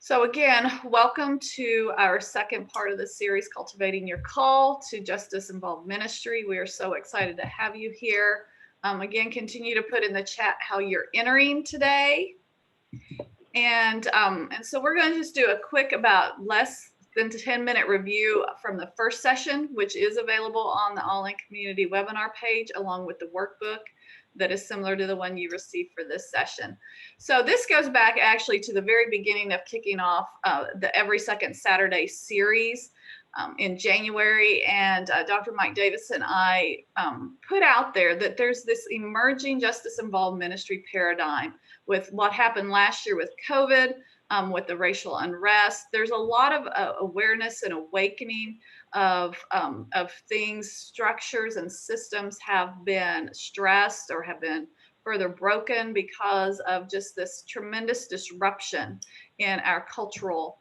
So again, welcome to our second part of the series, Cultivating Your Call to Justice Involved Ministry. We are so excited to have you here. Again, continue to put in the chat how you're entering today. And so we're going to just do a quick, about less than 10-minute review from the first session, which is available on the All In Community webinar page, along with the workbook that is similar to the one you received for this session. So this goes back actually to the very beginning of kicking off the Every Second Saturday series in January. And Dr. Mike Davis and I put out there that there's this emerging justice-involved ministry paradigm with what happened last year with COVID, with the racial unrest. There's a lot of awareness and awakening of things, structures and systems have been stressed or have been further broken because of just this tremendous disruption in our cultural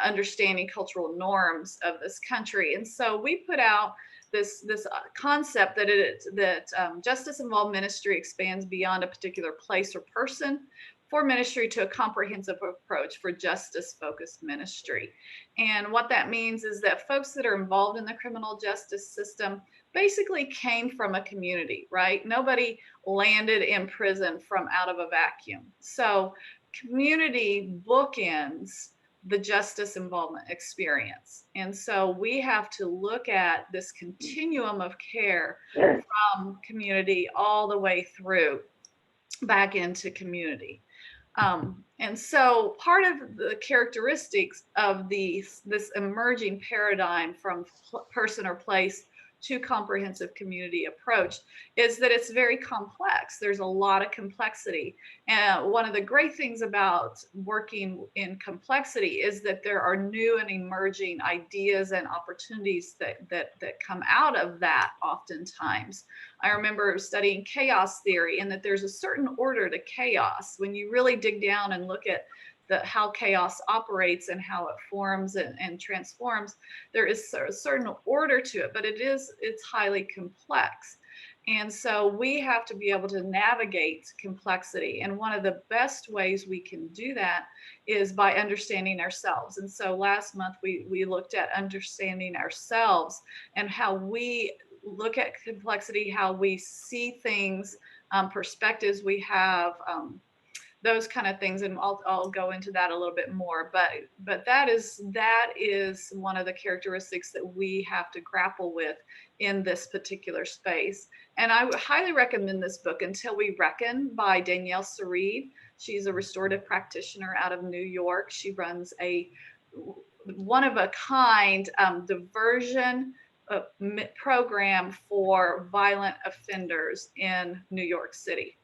understanding, cultural norms of this country. And so we put out this concept that justice-involved ministry expands beyond a particular place or person for ministry to a comprehensive approach for justice-focused ministry. And what that means is that folks that are involved in the criminal justice system basically came from a community, right? Nobody landed in prison from out of a vacuum. So community bookends the justice involvement experience. And so we have to look at this continuum of care from community all the way through back into community. And so part of the characteristics of this emerging paradigm from person or place to comprehensive community approach is that it's very complex. There's a lot of complexity. And one of the great things about working in complexity is that there are new and emerging ideas and opportunities that come out of that oftentimes. I remember studying chaos theory, and that there's a certain order to chaos. When you really dig down and look at how chaos operates and how it forms and transforms, there is a certain order to it, but it's highly complex. And so we have to be able to navigate complexity. And one of the best ways we can do that is by understanding ourselves. And so last month we looked at understanding ourselves and how we look at complexity, how we see things, perspectives we have, those kind of things, and I'll go into that a little bit more. But that is one of the characteristics that we have to grapple with in this particular space. And I would highly recommend this book, Until We Reckon, by Danielle Sarid. She's a restorative practitioner out of New York. She runs a one-of-a-kind diversion program for violent offenders in New York City,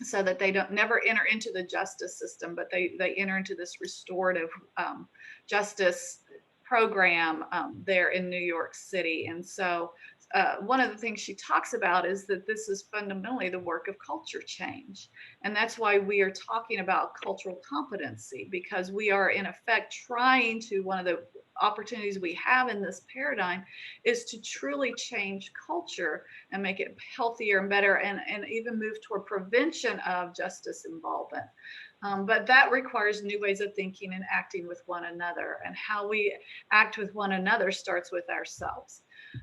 so that they never enter into the justice system, but they enter into this restorative justice program there in New York City. And so one of the things she talks about is that this is fundamentally the work of culture change. And that's why we are talking about cultural competency, because we are in effect trying to, one of the opportunities we have in this paradigm is to truly change culture and make it healthier and better, and even move toward prevention of justice involvement. But that requires new ways of thinking and acting with one another, and how we act with one another starts with ourselves,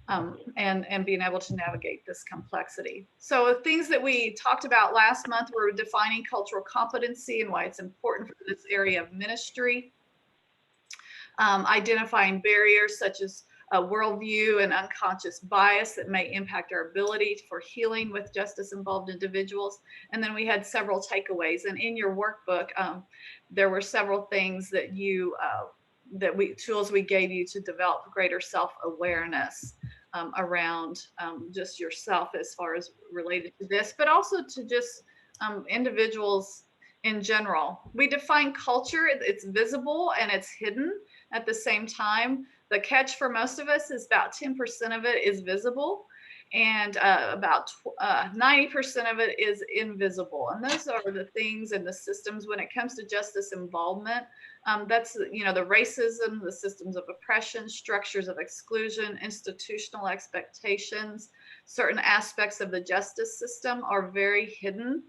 and being able to navigate this complexity. So things that we talked about last month were defining cultural competency and why it's important for this area of ministry. Identifying barriers such as a worldview and unconscious bias that may impact our ability for healing with justice-involved individuals. And then we had several takeaways. And in your workbook, there were several things that tools we gave you to develop greater self-awareness around just yourself as far as related to this, but also to just individuals in general. We define culture, it's visible and it's hidden at the same time. The catch for most of us is about 10% of it is visible, and about 90% of it is invisible. And those are the things and the systems when it comes to justice involvement. That's, the racism, the systems of oppression, structures of exclusion, institutional expectations. Certain aspects of the justice system are very hidden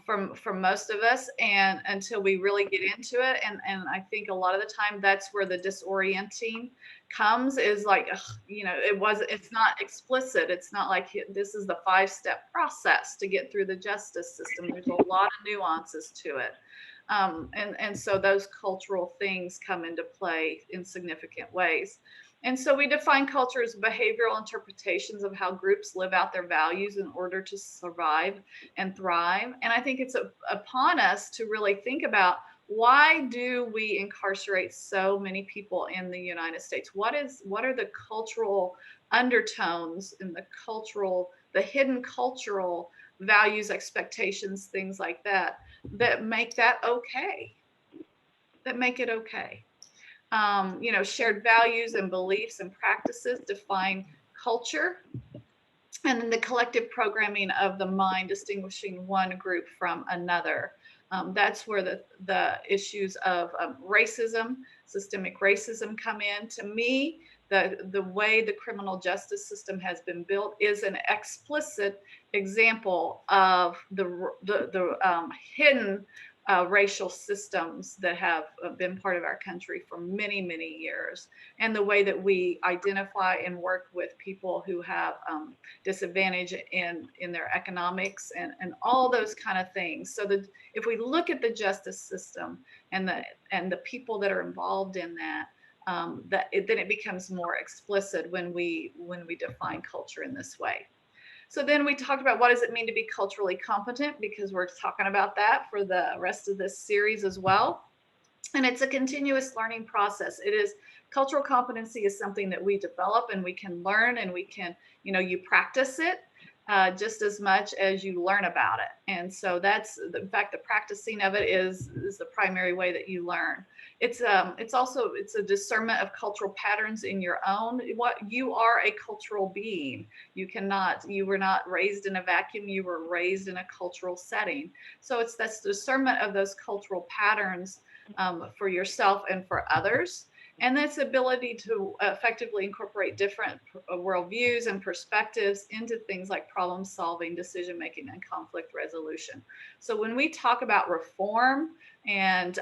from most of us, and until we really get into it. And I think a lot of the time that's where the disorienting comes, is like, ugh, it's not explicit. It's not like this is the 5-step process to get through the justice system. There's a lot of nuances to it. And so those cultural things come into play in significant ways. And so we define culture as behavioral interpretations of how groups live out their values in order to survive and thrive. And I think it's upon us to really think about, why do we incarcerate so many people in the United States? What are the cultural undertones in the hidden cultural values, expectations, things like that, that make that okay, that make it okay. Shared values and beliefs and practices define culture, and then the collective programming of the mind, distinguishing one group from another. That's where the issues of racism, systemic racism, come in. To me, the way the criminal justice system has been built is an explicit example of the hidden racial systems that have been part of our country for many, many years, and the way that we identify and work with people who have disadvantage in their economics and all those kind of things. So that if we look at the justice system and the people that are involved in that, then it becomes more explicit when we define culture in this way. So then we talked about, what does it mean to be culturally competent, because we're talking about that for the rest of this series as well. And it's a continuous learning process. Cultural competency is something that we develop and we can learn, and we can, you practice it just as much as you learn about it. And so in fact, the practicing of it is the primary way that you learn. It's a discernment of cultural patterns in your own. You are a cultural being. You were not raised in a vacuum. You were raised in a cultural setting. So that's discernment of those cultural patterns for yourself and for others. And that's ability to effectively incorporate different worldviews and perspectives into things like problem solving, decision making, and conflict resolution. So when we talk about reform and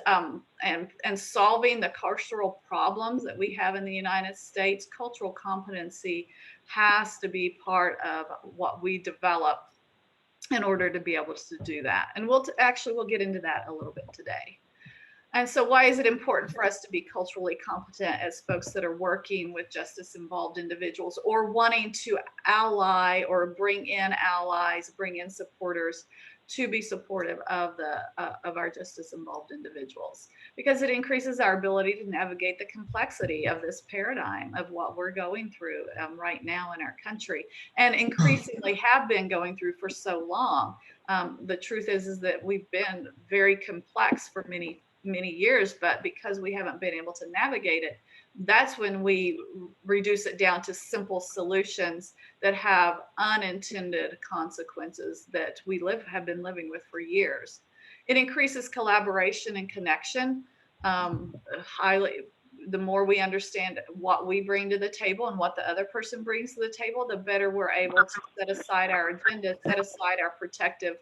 solving the carceral problems that we have in the United States, cultural competency has to be part of what we develop in order to be able to do that. And we'll get into that a little bit today. And so why is it important for us to be culturally competent as folks that are working with justice involved individuals, or wanting to ally or bring in allies, bring in supporters to be supportive of our justice involved individuals? Because it increases our ability to navigate the complexity of this paradigm of what we're going through right now in our country, and increasingly have been going through for so long. The truth is that we've been very complex for many years, but because we haven't been able to navigate it, that's when we reduce it down to simple solutions that have unintended consequences that we have been living with for years. It increases collaboration and connection highly. The more we understand what we bring to the table and what the other person brings to the table, the better we're able to set aside our agenda, set aside our protective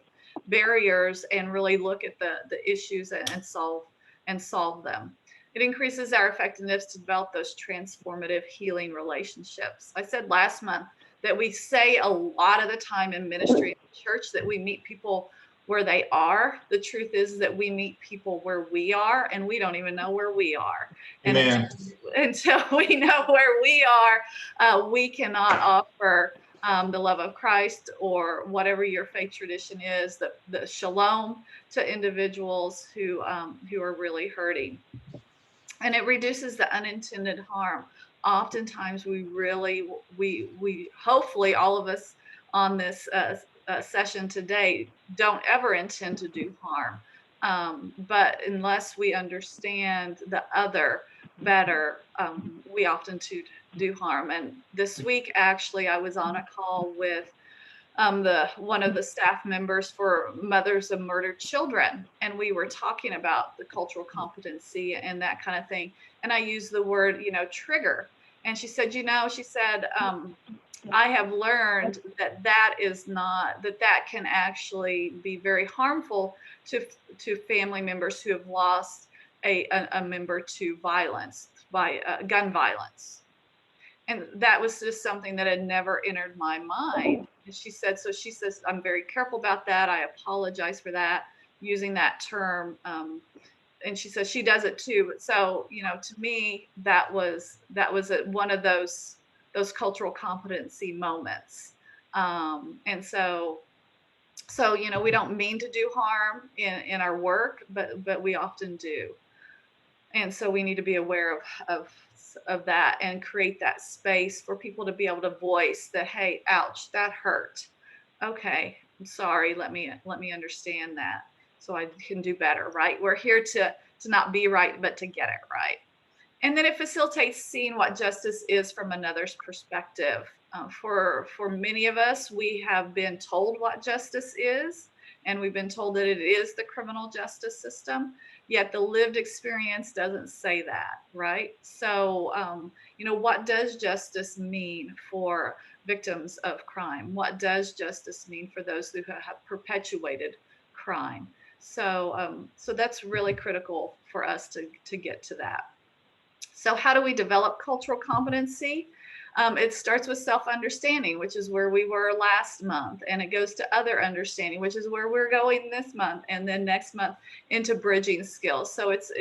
barriers, and really look at the issues and solve them. It increases our effectiveness to develop those transformative healing relationships. I said last month that we say a lot of the time in ministry and church that we meet people where they are. The truth is that we meet people where we are, and we don't even know where we are. And until we know where we are, we cannot offer the love of Christ, or whatever your faith tradition is, the shalom to individuals who are really hurting. And it reduces the unintended harm. Oftentimes we hopefully all of us on this session today don't ever intend to do harm. But unless we understand the other better, we often do harm. And this week, actually, I was on a call with one of the staff members for mothers of murdered children, and we were talking about the cultural competency and that kind of thing. And I used the word, trigger. And she said, I have learned that that is not, that can actually be very harmful to family members who have lost a member to violence, by gun violence. And that was just something that had never entered my mind. And she said, so she says, I'm very careful about that. I apologize for that, using that term. And she says she does it too. But so, to me, that was one of those cultural competency moments. And so, we don't mean to do harm in our work, but we often do. And so we need to be aware of that and create that space for people to be able to voice that, hey, ouch, that hurt. Okay, I'm sorry. Let me understand that so I can do better, right? We're here to not be right, but to get it right. And then it facilitates seeing what justice is from another's perspective. For many of us, we have been told what justice is, and we've been told that it is the criminal justice system, yet the lived experience doesn't say that, right? So, what does justice mean for victims of crime? What does justice mean for those who have perpetuated crime? So, so that's really critical for us to get to that. So how do we develop cultural competency? It starts with self-understanding, which is where we were last month, and it goes to other understanding, which is where we're going this month, and then next month into bridging skills. So it's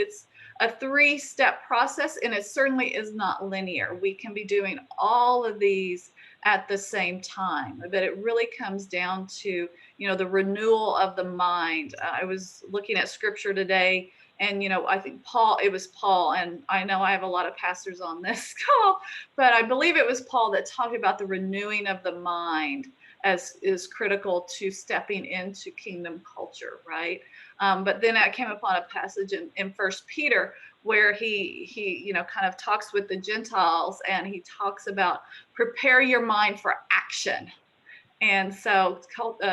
a 3-step process, and it certainly is not linear. We can be doing all of these at the same time, but it really comes down to, the renewal of the mind. I was looking at scripture today, and, I think it was Paul, and I know I have a lot of pastors on this call, but I believe it was Paul that talked about the renewing of the mind as is critical to stepping into kingdom culture, right? But then I came upon a passage in 1 Peter where he kind of talks with the Gentiles, and he talks about prepare your mind for action. And so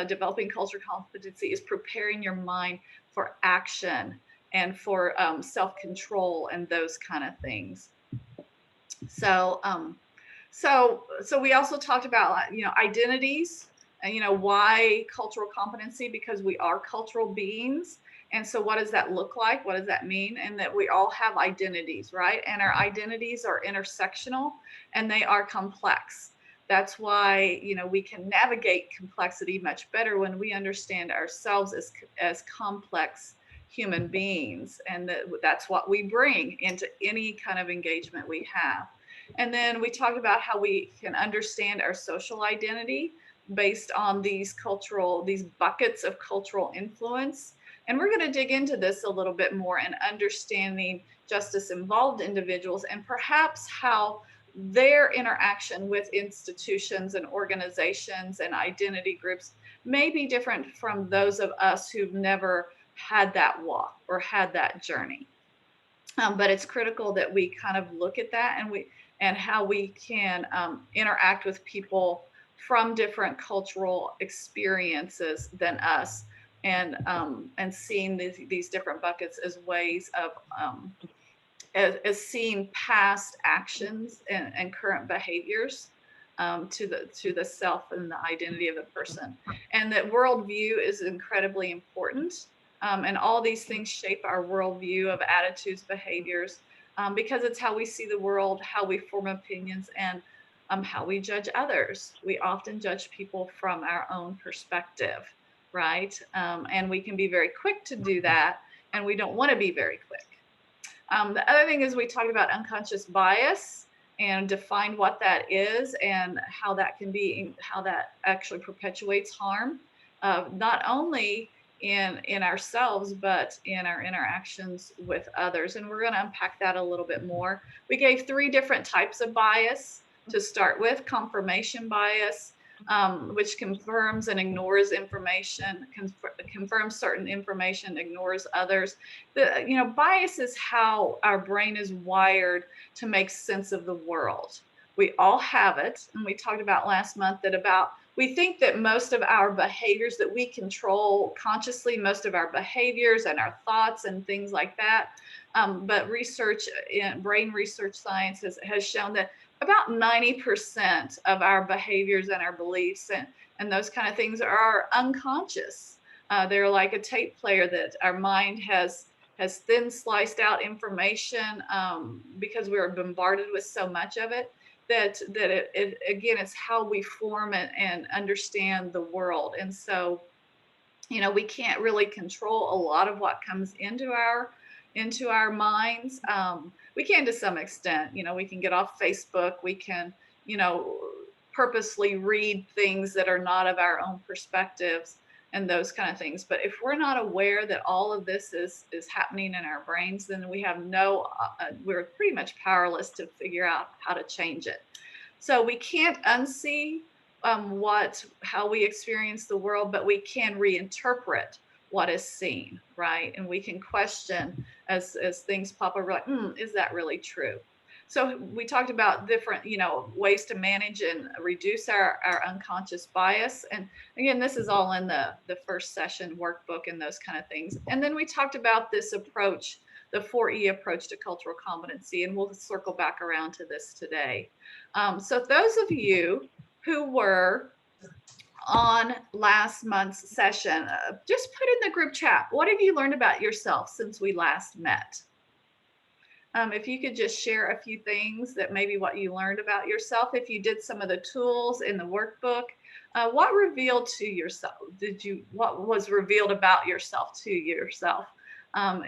developing cultural competency is preparing your mind for action and for self-control and those kind of things. So, so we also talked about, identities and, why cultural competency, because we are cultural beings. And so what does that look like? What does that mean? And that we all have identities, right? And our identities are intersectional and they are complex. That's why, we can navigate complexity much better when we understand ourselves as complex human beings, and that's what we bring into any kind of engagement we have. And then we talked about how we can understand our social identity based on these buckets of cultural influence. And we're going to dig into this a little bit more and understanding justice involved individuals and perhaps how their interaction with institutions and organizations and identity groups may be different from those of us who've never had that walk or had that journey. But it's critical that we kind of look at that and how we can interact with people from different cultural experiences than us, and seeing these different buckets as ways of as seeing past actions and current behaviors to the self and the identity of the person. And that worldview is incredibly important. And all these things shape our worldview of attitudes, behaviors, because it's how we see the world, how we form opinions, and how we judge others. We often judge people from our own perspective, right? And we can be very quick to do that, and we don't want to be very quick. The other thing is we talked about unconscious bias and defined what that is and how that actually perpetuates harm, not only in ourselves, but in our interactions with others. And we're going to unpack that a little bit more. We gave 3 different types of bias to start with: confirmation bias, which confirms and ignores information, confirms certain information, ignores others. Bias is how our brain is wired to make sense of the world. We all have it. And we talked about last month we think that most of our behaviors that we control consciously, most of our behaviors and our thoughts and things like that. But research in brain research science has shown that about 90% of our behaviors and our beliefs and those kind of things are unconscious. They're like a tape player that our mind has thin sliced out information because we are bombarded with so much of it that it again, it's how we form it and understand the world. And so, you know, we can't really control a lot of what comes into our minds. We can to some extent. You know, we can get off Facebook. We can, you know, purposely read things that are not of our own perspectives and those kind of things. But if we're not aware that all of this is happening in our brains, then we have we're pretty much powerless to figure out how to change it. So we can't unsee how we experience the world, but we can reinterpret what is seen, right? And we can question as things pop up, like, is that really true? So we talked about different, you know, ways to manage and reduce our unconscious bias. And again, this is all in the first session workbook and those kind of things. And then we talked about this approach, the 4E approach to cultural competency, and we'll circle back around to this today. So those of you who were on last month's session, just put in the group chat, what have you learned about yourself since we last met? If you could just share a few things that maybe what you learned about yourself, if you did some of the tools in the workbook, what revealed to yourself? What was revealed about yourself to yourself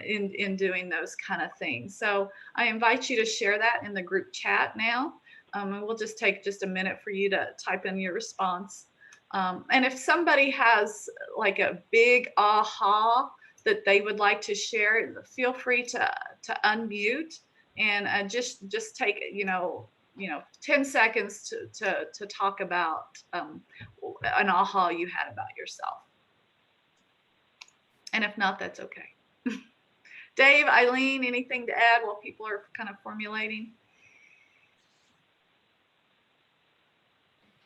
in doing those kind of things? So I invite you to share that in the group chat now. And we'll just take just a minute for you to type in your response. And if somebody has like a big aha that they would like to share, feel free to unmute and just take, you know, 10 seconds to talk about an aha you had about yourself. And if not, that's okay. Dave, Eileen, anything to add while people are kind of formulating?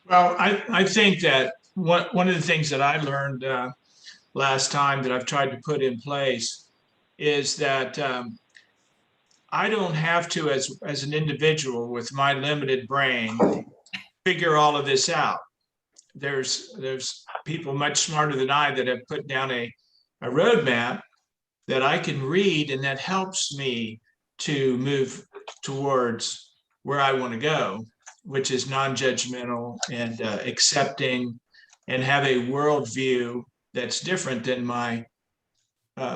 Well, I think that one of the things that I learned last time that I've tried to put in place is that I don't have to, as an individual with my limited brain, figure all of this out. There's people much smarter than I that have put down a roadmap that I can read, and that helps me to move towards where I want to go, which is non-judgmental and accepting, and have a worldview that's different than my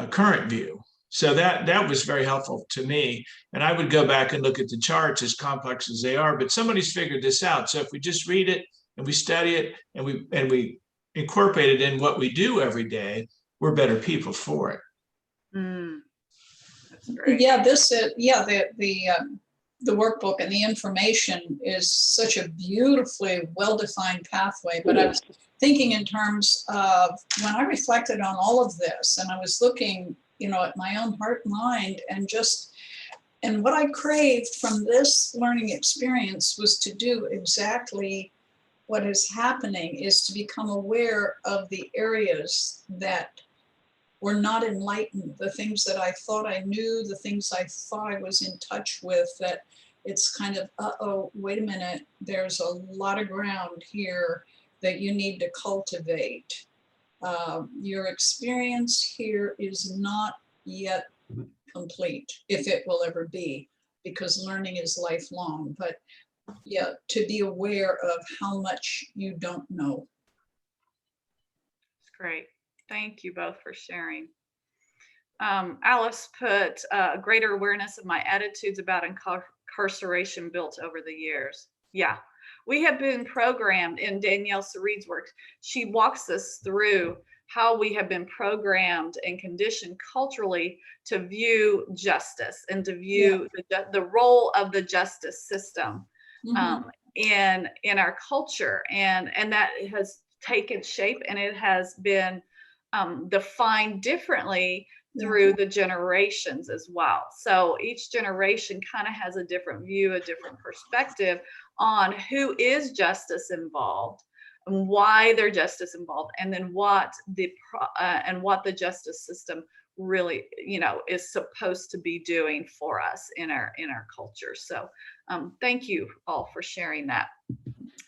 current view. So that was very helpful to me. And I would go back and look at the charts, as complex as they are, but somebody's figured this out. So if we just read it and we study it and we incorporate it in what we do every day, we're better people for it. That's great. Yeah, the workbook and the information is such a beautifully well-defined pathway. But I was thinking in terms of when I reflected on all of this, and I was looking, you know, at my own heart and mind, and what I craved from this learning experience was to do exactly what is happening, is to become aware of the areas that were not enlightened, the things that I thought I knew, the things I thought I was in touch with, that it's kind of, uh-oh, wait a minute, there's a lot of ground here that you need to cultivate. Your experience here is not yet complete, if it will ever be, because learning is lifelong. But yeah, to be aware of how much you don't know. That's great. Thank you both for sharing. Alice put greater awareness of my attitudes about incarceration built over the years. Yeah, we have been programmed in Danielle Sarid's work. She walks us through how we have been programmed and conditioned culturally to view justice and to view the role of the justice system in our culture, and that has taken shape, and it has been defined differently through the generations as well. So each generation kind of has a different view, a different perspective on who is justice involved and why they're justice involved, and then what the justice system really, is supposed to be doing for us in our culture. So thank you all for sharing that.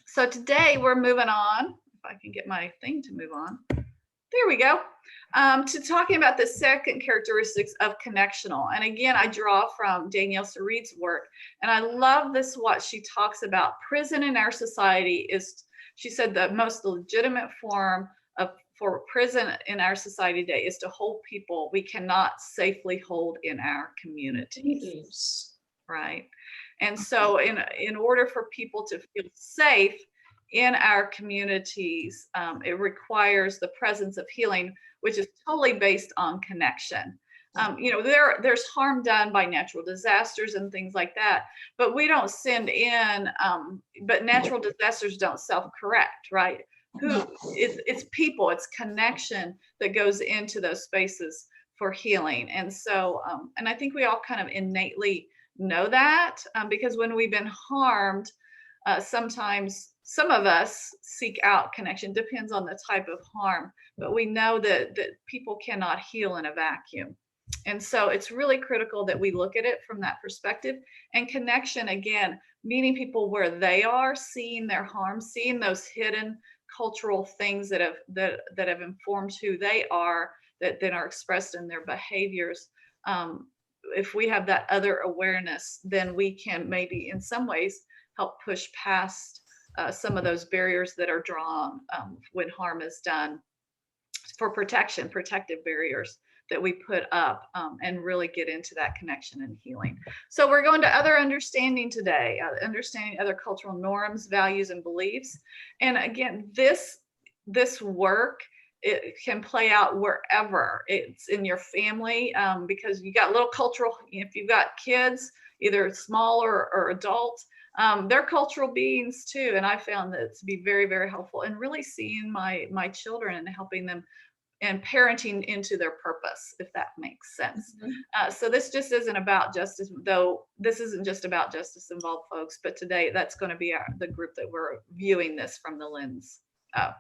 So today we're moving on, if I can get my thing to move on. There we go. To talking about the second characteristics of connectional. And again, I draw from Danielle Sarid's work. And I love this, what she talks about. Prison in our society is, she said, the most legitimate form for prison in our society today is to hold people we cannot safely hold in our communities. Right. And so in order for people to feel safe in our communities, it requires the presence of healing, which is totally based on connection. There's harm done by natural disasters and things like that, but we don't send in, but natural disasters don't self-correct, right? It's people, it's connection that goes into those spaces for healing. And so, and I think we all kind of innately know that, because when we've been harmed, sometimes some of us seek out connection, depends on the type of harm, but we know that people cannot heal in a vacuum. And so it's really critical that we look at it from that perspective. And connection, again, meeting people where they are, seeing their harm, seeing those hidden cultural things that have informed who they are, that then are expressed in their behaviors. If we have that other awareness, then we can maybe in some ways help push past some of those barriers that are drawn when harm is done, for protective barriers that we put up, and really get into that connection and healing. So we're going to other understanding today, understanding other cultural norms, values, and beliefs. And again, this work, it can play out wherever. It's in your family, because you got little cultural, if you've got kids, either small or adult, they're cultural beings too. And I found that to be very, very helpful, and really seeing my children and helping them and parenting into their purpose, if that makes sense. Mm-hmm. So this just isn't about justice, though this isn't just about justice involved folks, but today that's going to be the group that we're viewing this from the lens of.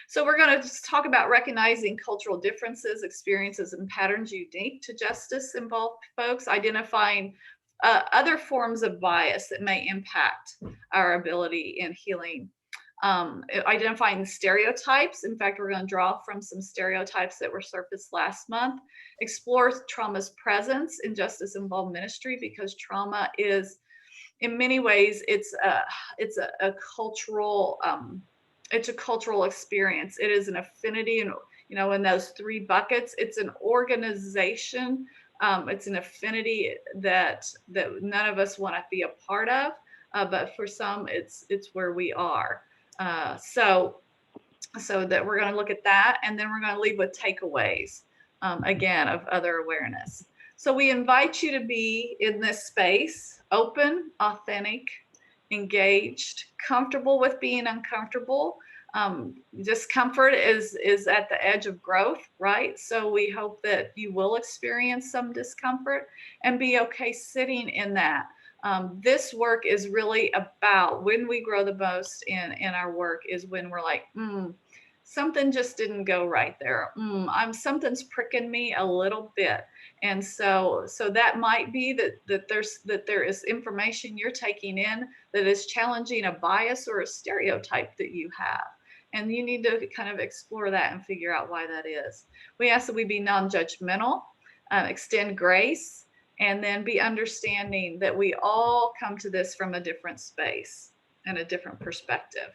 So we're going to just talk about recognizing cultural differences, experiences, and patterns unique to justice involved folks, identifying other forms of bias that may impact our ability in healing. Identifying stereotypes. In fact, we're going to draw from some stereotypes that were surfaced last month. Explore trauma's presence in justice involved ministry, because trauma is, in many ways, it's a cultural experience. It is an affinity, and in those three buckets, it's an organization. It's an affinity that none of us want to be a part of, but for some, it's where we are. So that we're going to look at that, and then we're going to leave with takeaways, again, of other awareness. So we invite you to be in this space, open, authentic, engaged, comfortable with being uncomfortable. Discomfort is at the edge of growth, right? So we hope that you will experience some discomfort and be okay sitting in that. This work is really about, when we grow the most in our work, is when we're like, something just didn't go right there. Something's pricking me a little bit. And so that might be that there is information you're taking in that is challenging a bias or a stereotype that you have. And you need to kind of explore that and figure out why that is. We ask that we be non-judgmental, extend grace, and then be understanding that we all come to this from a different space and a different perspective.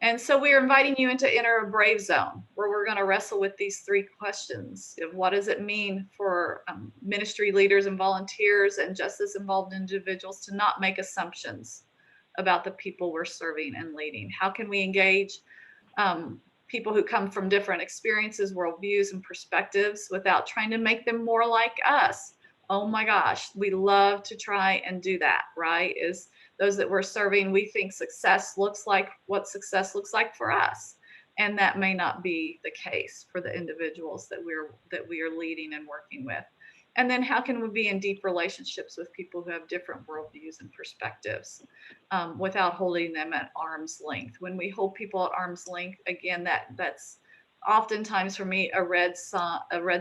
And so we are inviting you to enter a brave zone, where we're going to wrestle with these three questions of what does it mean for ministry leaders and volunteers and justice involved individuals to not make assumptions about the people we're serving and leading. How can we engage people who come from different experiences, worldviews, and perspectives without trying to make them more like us? Oh my gosh, we love to try and do that, right? Is those that we're serving, we think success looks like what success looks like for us. And that may not be the case for the individuals that we are leading and working with. And then how can we be in deep relationships with people who have different worldviews and perspectives without holding them at arm's length? When we hold people at arm's length, again, that's oftentimes for me a red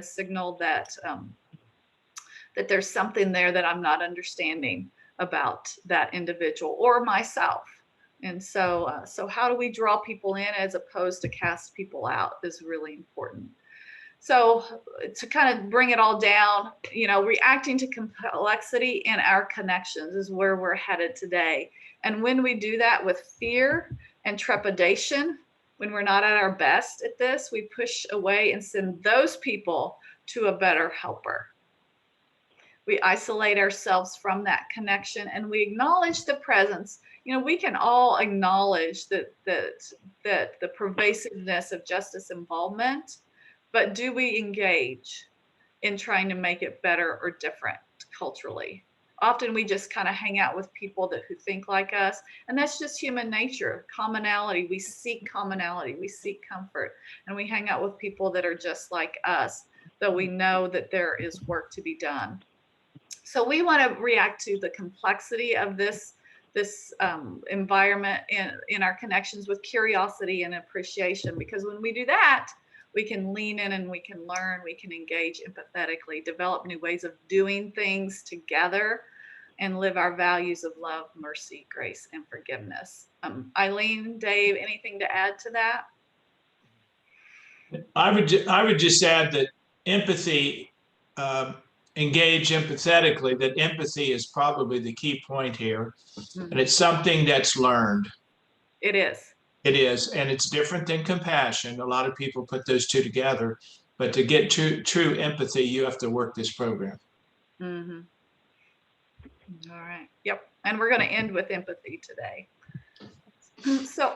signal that that there's something there that I'm not understanding about that individual or myself. And so, so how do we draw people in as opposed to cast people out is really important. So to kind of bring it all down, you know, reacting to complexity in our connections is where we're headed today. And when we do that with fear and trepidation, when we're not at our best at this, we push away and send those people to a better helper. We isolate ourselves from that connection and we acknowledge the presence. You know, we can all acknowledge that the pervasiveness of justice involvement, but do we engage in trying to make it better or different culturally? Often we just kind of hang out with people who think like us, and that's just human nature. Commonality, we seek commonality, we seek comfort, and we hang out with people that are just like us, though we know that there is work to be done. So we want to react to the complexity of this environment in our connections with curiosity and appreciation, because when we do that, we can lean in and we can learn, we can engage empathetically, develop new ways of doing things together, and live our values of love, mercy, grace, and forgiveness. Eileen, Dave, anything to add to that? I would just add that empathy, engage empathetically, that empathy is probably the key point here. Mm-hmm. And it's something that's learned. It is. It is, and it's different than compassion. A lot of people put those two together, but to get true empathy, you have to work this program. Mm-hmm. All right. Yep. And we're going to end with empathy today. So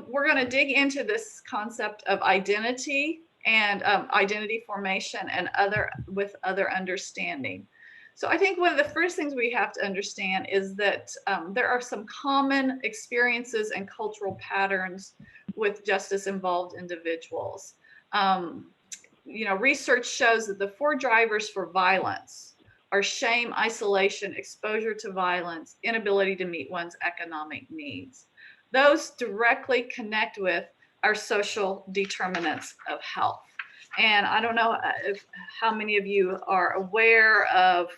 we're going to dig into this concept of identity and identity formation and other understanding. So I think one of the first things we have to understand is that there are some common experiences and cultural patterns with justice-involved individuals. You know, research shows that the 4 drivers for violence are shame, isolation, exposure to violence, inability to meet one's economic needs. Those directly connect with our social determinants of health. And I don't know how many of you are aware of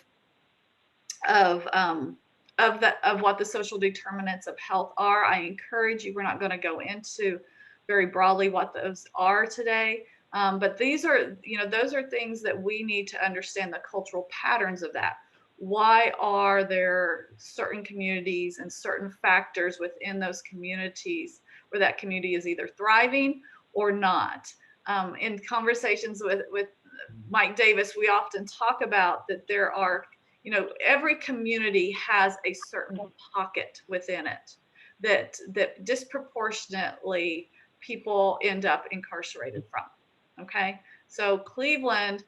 what the social determinants of health are. I encourage you, we're not going to go into very broadly what those are today, but these are, you know, those are things that we need to understand the cultural patterns of that. Why are there certain communities and certain factors within those communities where that community is either thriving or not? In conversations with Mike Davis, we often talk about that there are, you know, every community has a certain pocket within it that disproportionately people end up incarcerated from. Okay, so Cleveland,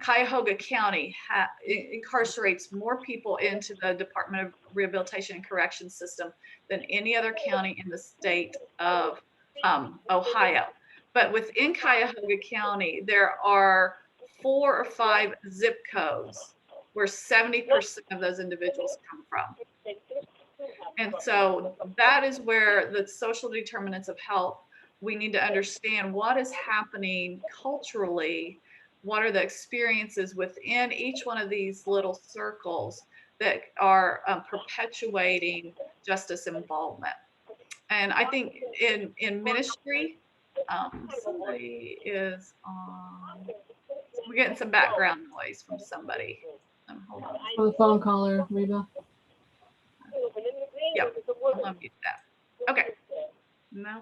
Cuyahoga County incarcerates more people into the Department of Rehabilitation and Corrections system than any other county in the state of Ohio. But within Cuyahoga County, there are 4 or 5 zip codes where 70% of those individuals come from. And so that is where the social determinants of health, we need to understand what is happening culturally, what are the experiences within each one of these little circles that are perpetuating justice involvement. And I think in ministry, somebody is on, we're getting some background noise from somebody. Hold on. On the phone caller, Reba. Yep, I'll unmute that. Okay. No.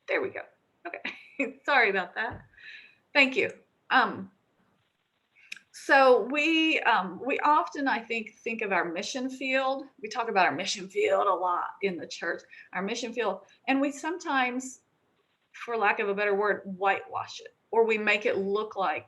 There we go. Okay. Sorry about that. Thank you. So we often, I think of our mission field. We talk about our mission field a lot in the church, our mission field, and we sometimes, for lack of a better word, whitewash it, or we make it look like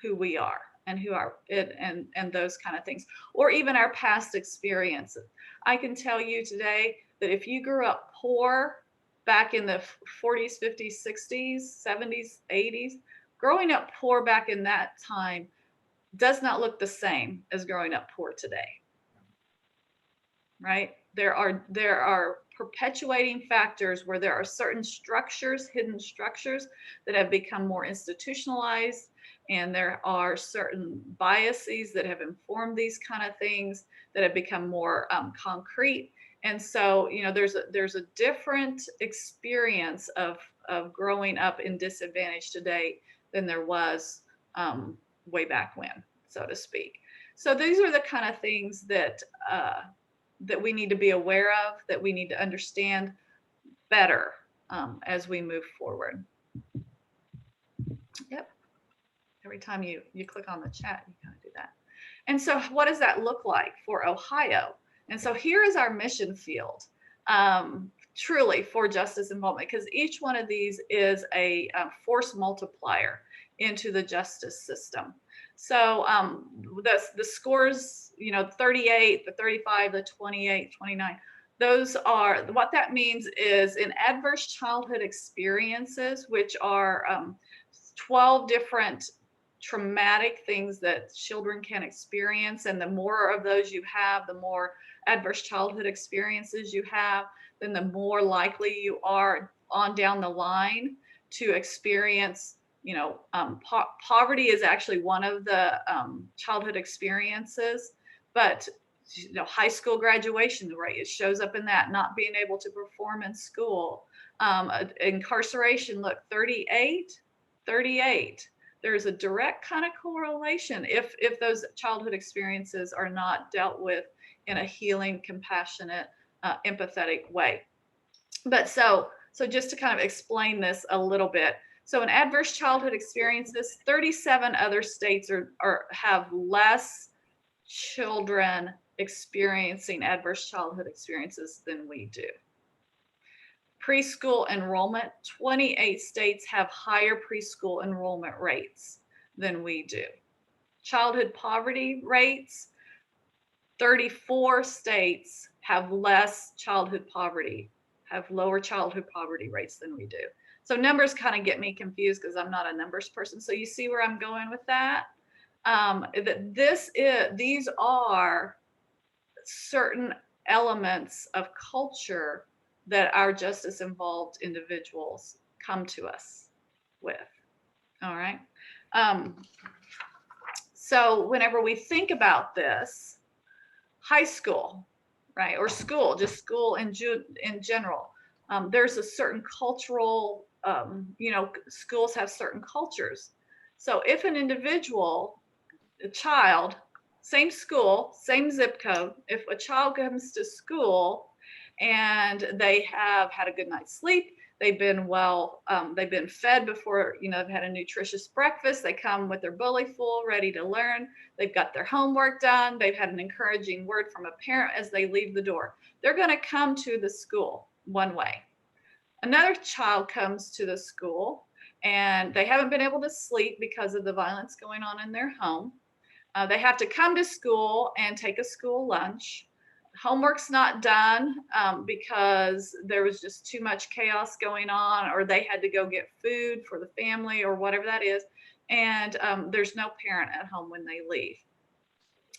who we are and who are it and those kind of things, or even our past experiences. I can tell you today that if you grew up poor back in the 40s, 50s, 60s, 70s, 80s, growing up poor back in that time does not look the same as growing up poor today. Right? There are perpetuating factors where there are certain structures, hidden structures that have become more institutionalized, and there are certain biases that have informed these kind of things that have become more concrete. And so, you know, there's a different experience of growing up in disadvantage today than there was way back when, so to speak. So these are the kind of things that that we need to be aware of, that we need to understand better as we move forward. Yep. Every time you click on the chat, you kind of do that. And so what does that look like for Ohio? And so here is our mission field, truly for justice involvement, because each one of these is a force multiplier into the justice system. So the scores, you know, 38, the 35, the 28, 29, those are, what that means is in adverse childhood experiences, which are 12 different traumatic things that children can experience. And the more of those you have, the more adverse childhood experiences you have, then the more likely you are on down the line to experience, you know, poverty is actually one of the childhood experiences, but you know, high school graduation rate, it shows up in that, not being able to perform in school. Incarceration, look, 38. There's a direct kind of correlation if those childhood experiences are not dealt with in a healing, compassionate, empathetic way. But so just to kind of explain this a little bit. So in adverse childhood experiences, 37 other states have less children experiencing adverse childhood experiences than we do. Preschool enrollment, 28 states have higher preschool enrollment rates than we do. Childhood poverty rates, 34 states have less childhood poverty, have lower childhood poverty rates than we do. So numbers kind of get me confused because I'm not a numbers person. So you see where I'm going with that? These are certain elements of culture that our justice involved individuals come to us with. All right. So whenever we think about this, high school, right, or school, just school in general, there's a certain cultural, you know, schools have certain cultures. So if an individual, a child, same school, same zip code, if a child comes to school and they have had a good night's sleep, they've been well, they've been fed before, you know, they've had a nutritious breakfast, they come with their belly full, ready to learn, they've got their homework done, they've had an encouraging word from a parent as they leave the door. They're going to come to the school one way. Another child comes to the school and they haven't been able to sleep because of the violence going on in their home. They have to come to school and take a school lunch. Homework's not done because there was just too much chaos going on, or they had to go get food for the family or whatever that is. And there's no parent at home when they leave.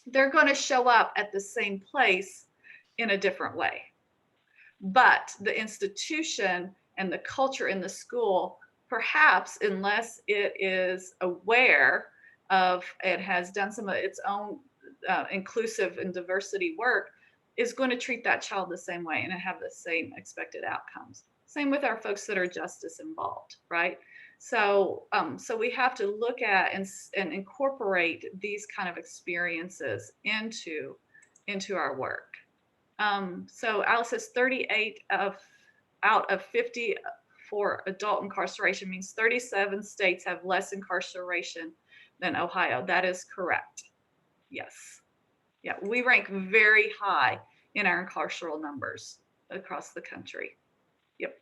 They're going to show up at the same place in a different way. But the institution and the culture in the school, perhaps unless it is aware of, it has done some of its own inclusive and diversity work, is going to treat that child the same way and have the same expected outcomes. Same with our folks that are justice involved, right? So, so we have to look at and incorporate these kind of experiences into our work. So Alice says 38 out of 50 for adult incarceration means 37 states have less incarceration than Ohio. That is correct. Yes. Yeah, we rank very high in our carceral numbers across the country. Yep.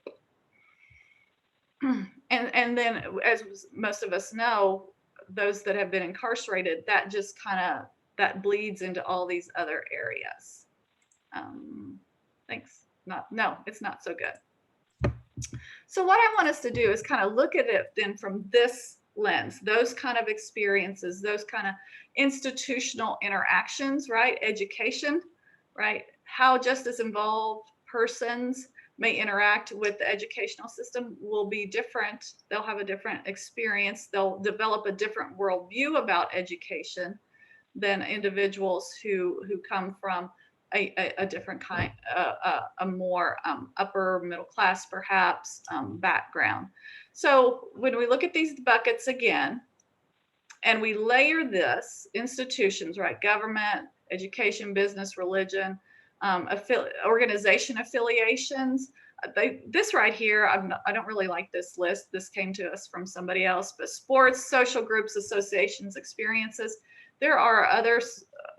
And then, as most of us know, those that have been incarcerated, that just kind of, that bleeds into all these other areas. Thanks. No, it's not so good. So what I want us to do is kind of look at it then from this lens, those kind of experiences, those kind of institutional interactions, right? Education, right? How justice involved persons may interact with the educational system will be different. They'll have a different experience. They'll develop a different worldview about education than individuals who come from a different kind, a more upper middle class, perhaps, background. So when we look at these buckets again, and we layer this, institutions, right? Government, education, business, religion, organization affiliations. This right here, I don't really like this list. This came to us from somebody else, but sports, social groups, associations, experiences. There are other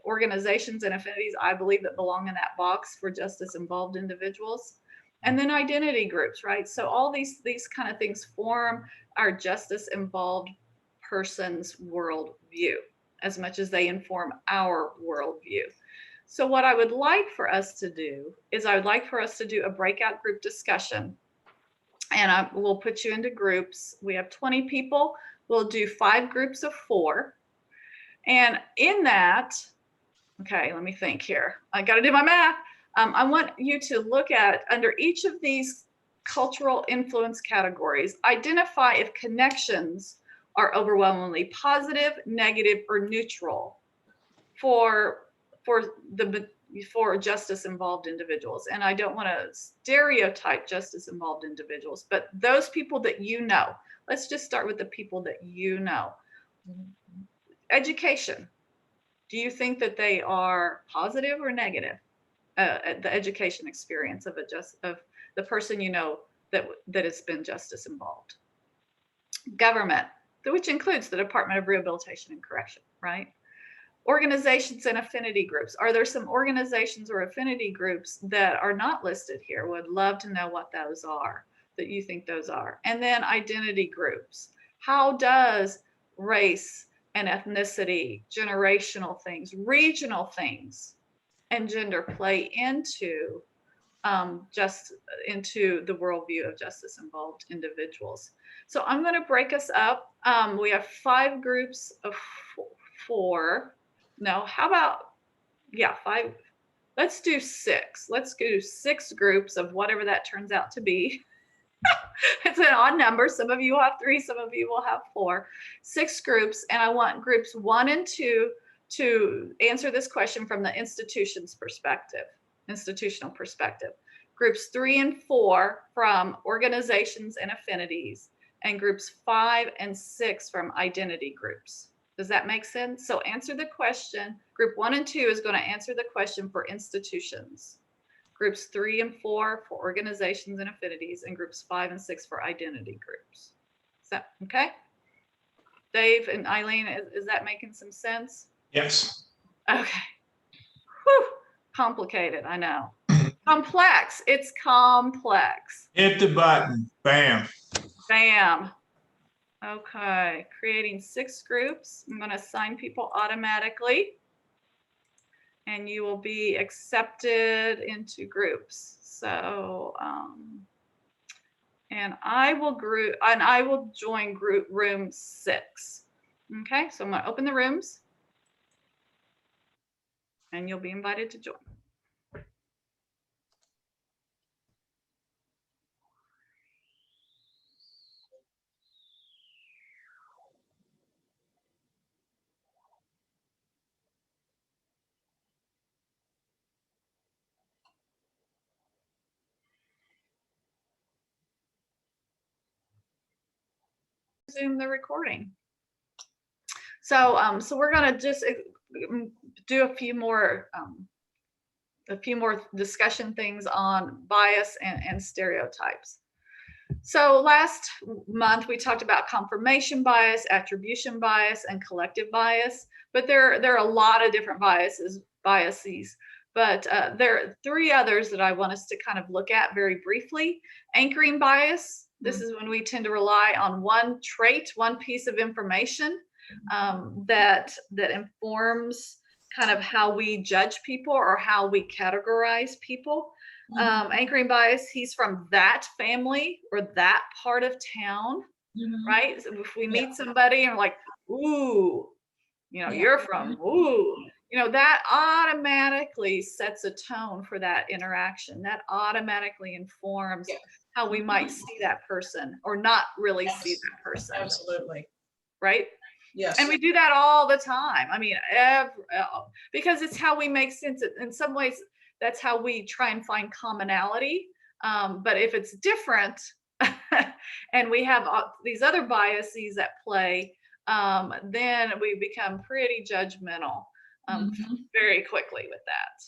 organizations and affinities, I believe, that belong in that box for justice-involved individuals. And then identity groups, right? So all these kind of things form our justice-involved person's worldview as much as they inform our worldview. So what I would like for us to do is I would like for us to do a breakout group discussion. And we'll put you into groups. We have 20 people. We'll do 5 groups of 4. And in that, okay, let me think here. I got to do my math. I want you to look at, under each of these cultural influence categories, identify if connections are overwhelmingly positive, negative, or neutral for justice-involved individuals. And I don't want to stereotype justice-involved individuals, but those people that you know. Let's just start with the people that you know. Education. Do you think that they are positive or negative? The education experience of the person you know that has been justice involved. Government, which includes the Department of Rehabilitation and Correction, right? Organizations and affinity groups. Are there some organizations or affinity groups that are not listed here? Would love to know what those are, that you think those are. And then identity groups. How does race and ethnicity, generational things, regional things, and gender play into the worldview of justice-involved individuals? So I'm going to break us up. We have 5 groups of 4. No, how about, 5. Let's do 6. Let's do 6 groups of whatever that turns out to be. It's an odd number. Some of you will have 3, some of you will have 4. 6 groups, and I want groups 1 and 2 to answer this question from the institutional perspective. Groups 3 and 4 from organizations and affinities, and groups 5 and 6 from identity groups. Does that make sense? So answer the question. Group 1 and 2 is going to answer the question for institutions. Groups 3 and 4 for organizations and affinities, and groups 5 and 6 for identity groups. Is that okay? Dave and Eileen, is that making some sense? Yes. Okay. Whew. Complicated, I know. Complex. It's complex. Hit the button. Bam. Bam. Okay. Creating 6 groups. I'm going to assign people automatically, and you will be accepted into groups. So, and I will join group room 6. Okay. So I'm going to open the rooms, and you'll be invited to join. Resume the recording. So, so we're going to just do a few more discussion things on bias and stereotypes. So last month we talked about confirmation bias, attribution bias, and collective bias, but there are a lot of different biases, but there are 3 others that I want us to kind of look at very briefly. Anchoring bias. This is when we tend to rely on one trait, one piece of information that informs kind of how we judge people or how we categorize people. Anchoring bias, he's from that family or that part of town, right? So if we meet somebody and we're like, ooh, you're from, ooh, you know, that automatically sets a tone for that interaction. That automatically informs how we might see that person or not really see that person. Absolutely. Right? Yes. And we do that all the time. I mean, because it's how we make sense. In some ways, that's how we try and find commonality. But if it's different and we have these other biases at play, then we become pretty judgmental very quickly with that.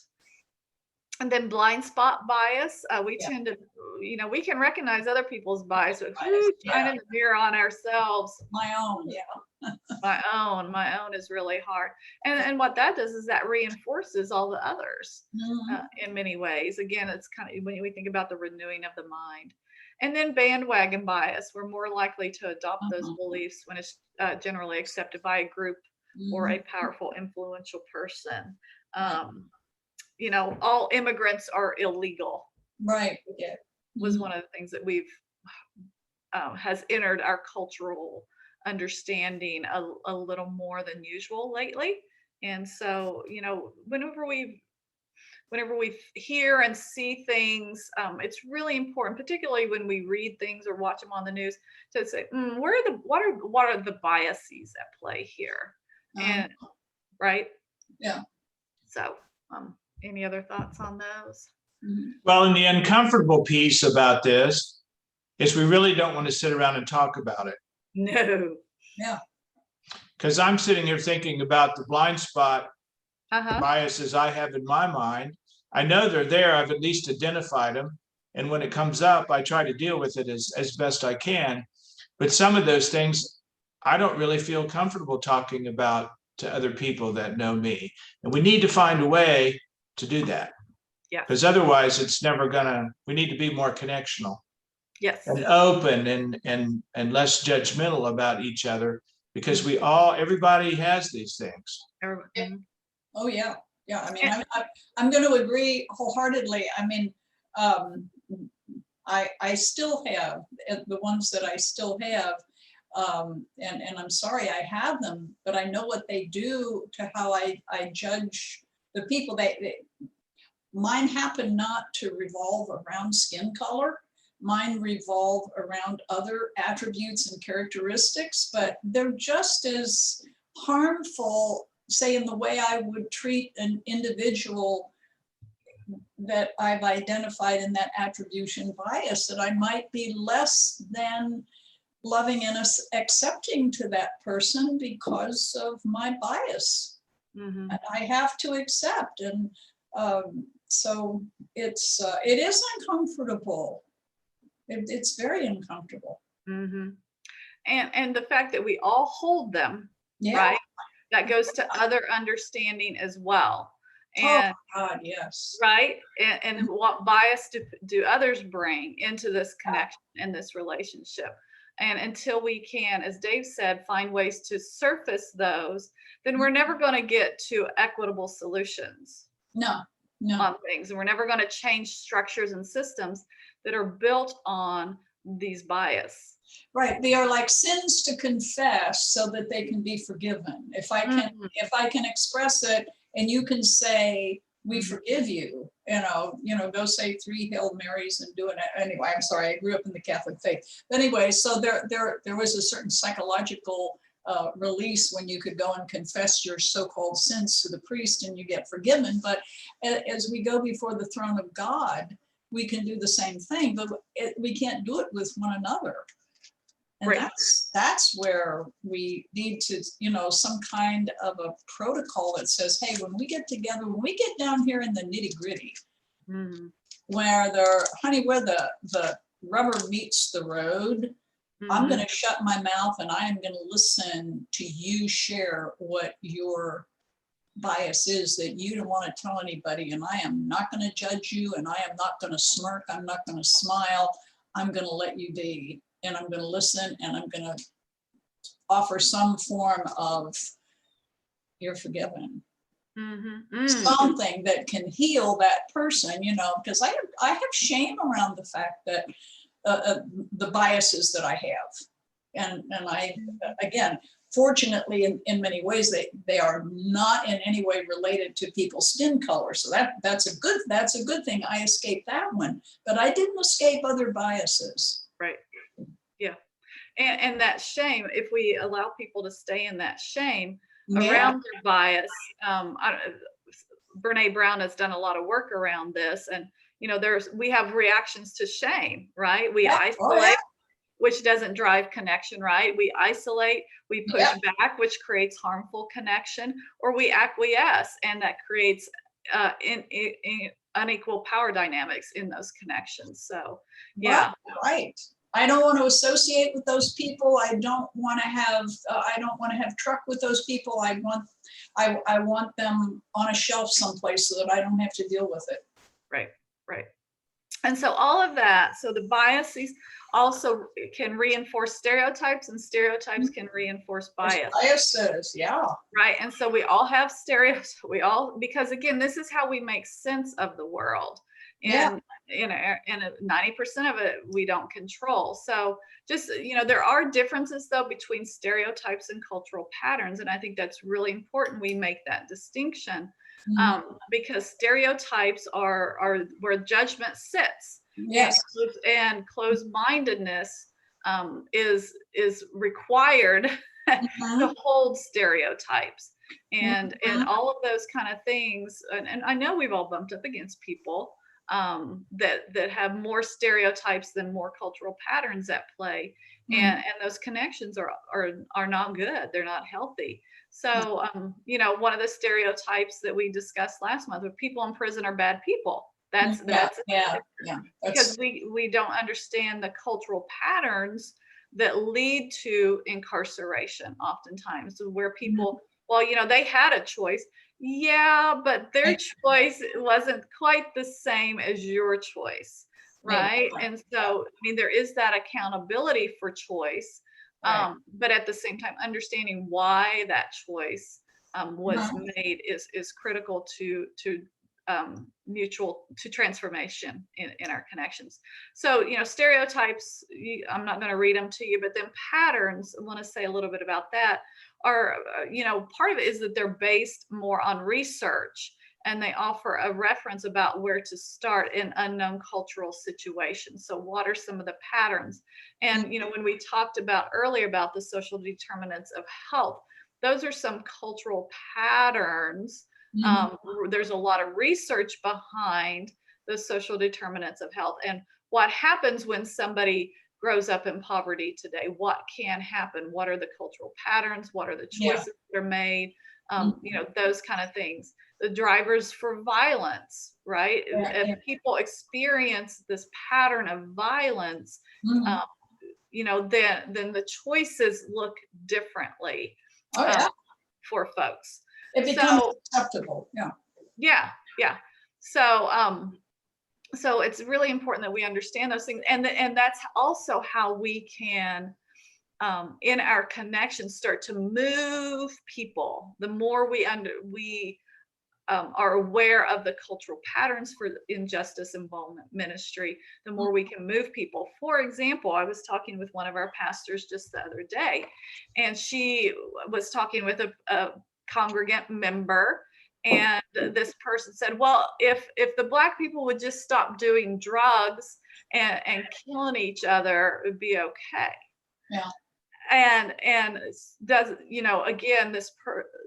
And then blind spot bias, we tend to, you know, we can recognize other people's bias, but shining the mirror on ourselves. My own, my own is really hard. And what that does is that reinforces all the others in many ways. Again, it's kind of when we think about the renewing of the mind. And then bandwagon bias, we're more likely to adopt those beliefs when it's generally accepted by a group or a powerful, influential person. You know, all immigrants are illegal. Right. Yeah. Was one of the things that we've has entered our cultural understanding a little more than usual lately. And so, you know, whenever we hear and see things, it's really important, particularly when we read things or watch them on the news, to say, what are the biases at play here? And right. Yeah. So any other thoughts on those? Well, and the uncomfortable piece about this is we really don't want to sit around and talk about it. No. Yeah. Because I'm sitting here thinking about the blind spot biases I have in my mind. I know they're there. I've at least identified them. And when it comes up, I try to deal with it as best I can. But some of those things, I don't really feel comfortable talking about to other people that know me. And we need to find a way to do that. Yeah. Because otherwise it's never gonna, we need to be more connectional. Yes. And open and less judgmental about each other, because everybody has these things. Oh yeah. Yeah. I mean, I'm going to agree wholeheartedly. I mean, I still have the ones that I still have. And I'm sorry I have them, but I know what they do to how I judge the people. Mine happen not to revolve around skin color. Mine revolve around other attributes and characteristics, but they're just as harmful, say, in the way I would treat an individual that I've identified in that attribution bias, that I might be less than loving and accepting to that person because of my bias. And I have to accept. And so it is uncomfortable. It's very uncomfortable. And the fact that we all hold them, right? That goes to other understanding as well. And God, yes. Right. And what bias do others bring into this connection and this relationship? And until we can, as Dave said, find ways to surface those, then we're never going to get to equitable solutions. No. On things. And we're never going to change structures and systems that are built on these bias. Right. They are like sins to confess so that they can be forgiven. If I can express it and you can say, we forgive you, go say 3 Hail Marys and do it. Anyway, I'm sorry, I grew up in the Catholic faith. But anyway, so there was a certain psychological release when you could go and confess your so-called sins to the priest and you get forgiven. But as we go before the throne of God, we can do the same thing, but we can't do it with one another. And that's where we need to, some kind of a protocol that says, hey, when we get together, when we get down here in the nitty gritty, where the rubber meets the road, I'm going to shut my mouth and I am going to listen to you share what your bias is that you don't want to tell anybody. And I am not going to judge you, and I am not going to smirk. I'm not going to smile. I'm going to let you be, and I'm going to listen, and I'm going to offer some form of you're forgiven. Something that can heal that person, because I have shame around the fact that the biases that I have. And I, again, fortunately, in many ways, they are not in any way related to people's skin color. So that's a good thing. I escaped that one, but I didn't escape other biases. Right. Yeah. And that shame, if we allow people to stay in that shame around their bias, Brene Brown has done a lot of work around this. And, we have reactions to shame, right? We isolate, which doesn't drive connection, right? We isolate, we push back, which creates harmful connection, or we acquiesce, and that creates unequal power dynamics in those connections. So, yeah. Right. I don't want to associate with those people. I don't want to have truck with those people. I want them on a shelf someplace so that I don't have to deal with it. Right. And so all of that, so the biases also can reinforce stereotypes, and stereotypes can reinforce bias. Biases, yeah. Right. And so we all have stereotypes. Because again, this is how we make sense of the world. And 90% of it we don't control. So just, there are differences though between stereotypes and cultural patterns. And I think that's really important we make that distinction, because stereotypes are where judgment sits. Yes. And closed-mindedness is required to hold stereotypes. And all of those kind of things. And I know we've all bumped up against people that have more stereotypes than more cultural patterns at play, and those connections are not good. They're not healthy. So one of the stereotypes that we discussed last month, with people in prison are bad people. That's because we don't understand the cultural patterns that lead to incarceration oftentimes, where people, they had a choice. Yeah, but their choice wasn't quite the same as your choice, right? And so, there is that accountability for choice, but at the same time, understanding why that choice was made is critical to transformation in our connections. So, stereotypes, I'm not going to read them to you, but then patterns, I want to say a little bit about that, are, part of it is that they're based more on research, and they offer a reference about where to start in unknown cultural situations. So what are some of the patterns? And, when we talked about earlier about the social determinants of health, those are some cultural patterns. There's a lot of research behind the social determinants of health and what happens when somebody grows up in poverty today. What can happen? What are the cultural patterns? What are the choices that are made? Those kind of things. The drivers for violence, right? If people experience this pattern of violence, then the choices look differently for folks. It becomes acceptable. Yeah. So it's really important that we understand those things, and that's also how we can, in our connections, start to move people. The more we are aware of the cultural patterns for injustice involvement ministry, the more we can move people. For example, I was talking with one of our pastors just the other day, and she was talking with a congregant member, and this person said, well, if the Black people would just stop doing drugs and killing each other, it would be okay. And does, again,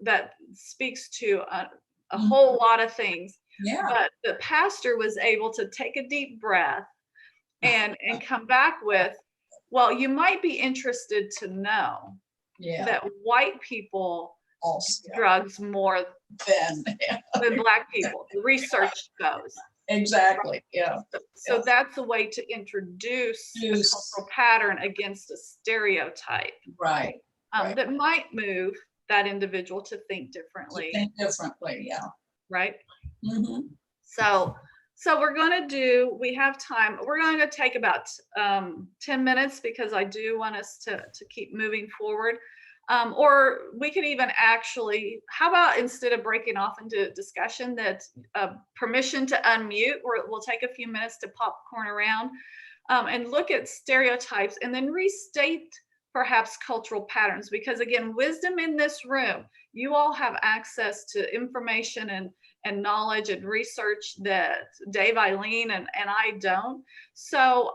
that speaks to a whole lot of things. But the pastor was able to take a deep breath and come back with, well, you might be interested to know that white people drugs more than Black people. The research shows. Exactly. So that's a way to introduce a cultural pattern against a stereotype. Right. That might move that individual to think differently. Right. So we have time. We're going to take about 10 minutes because I do want us to keep moving forward. Or we could even actually, how about instead of breaking off into discussion, that permission to unmute, we'll take a few minutes to popcorn around and look at stereotypes, and then restate perhaps cultural patterns, because again, wisdom in this room, you all have access to information and knowledge and research that Dave, Eileen, and I don't. So,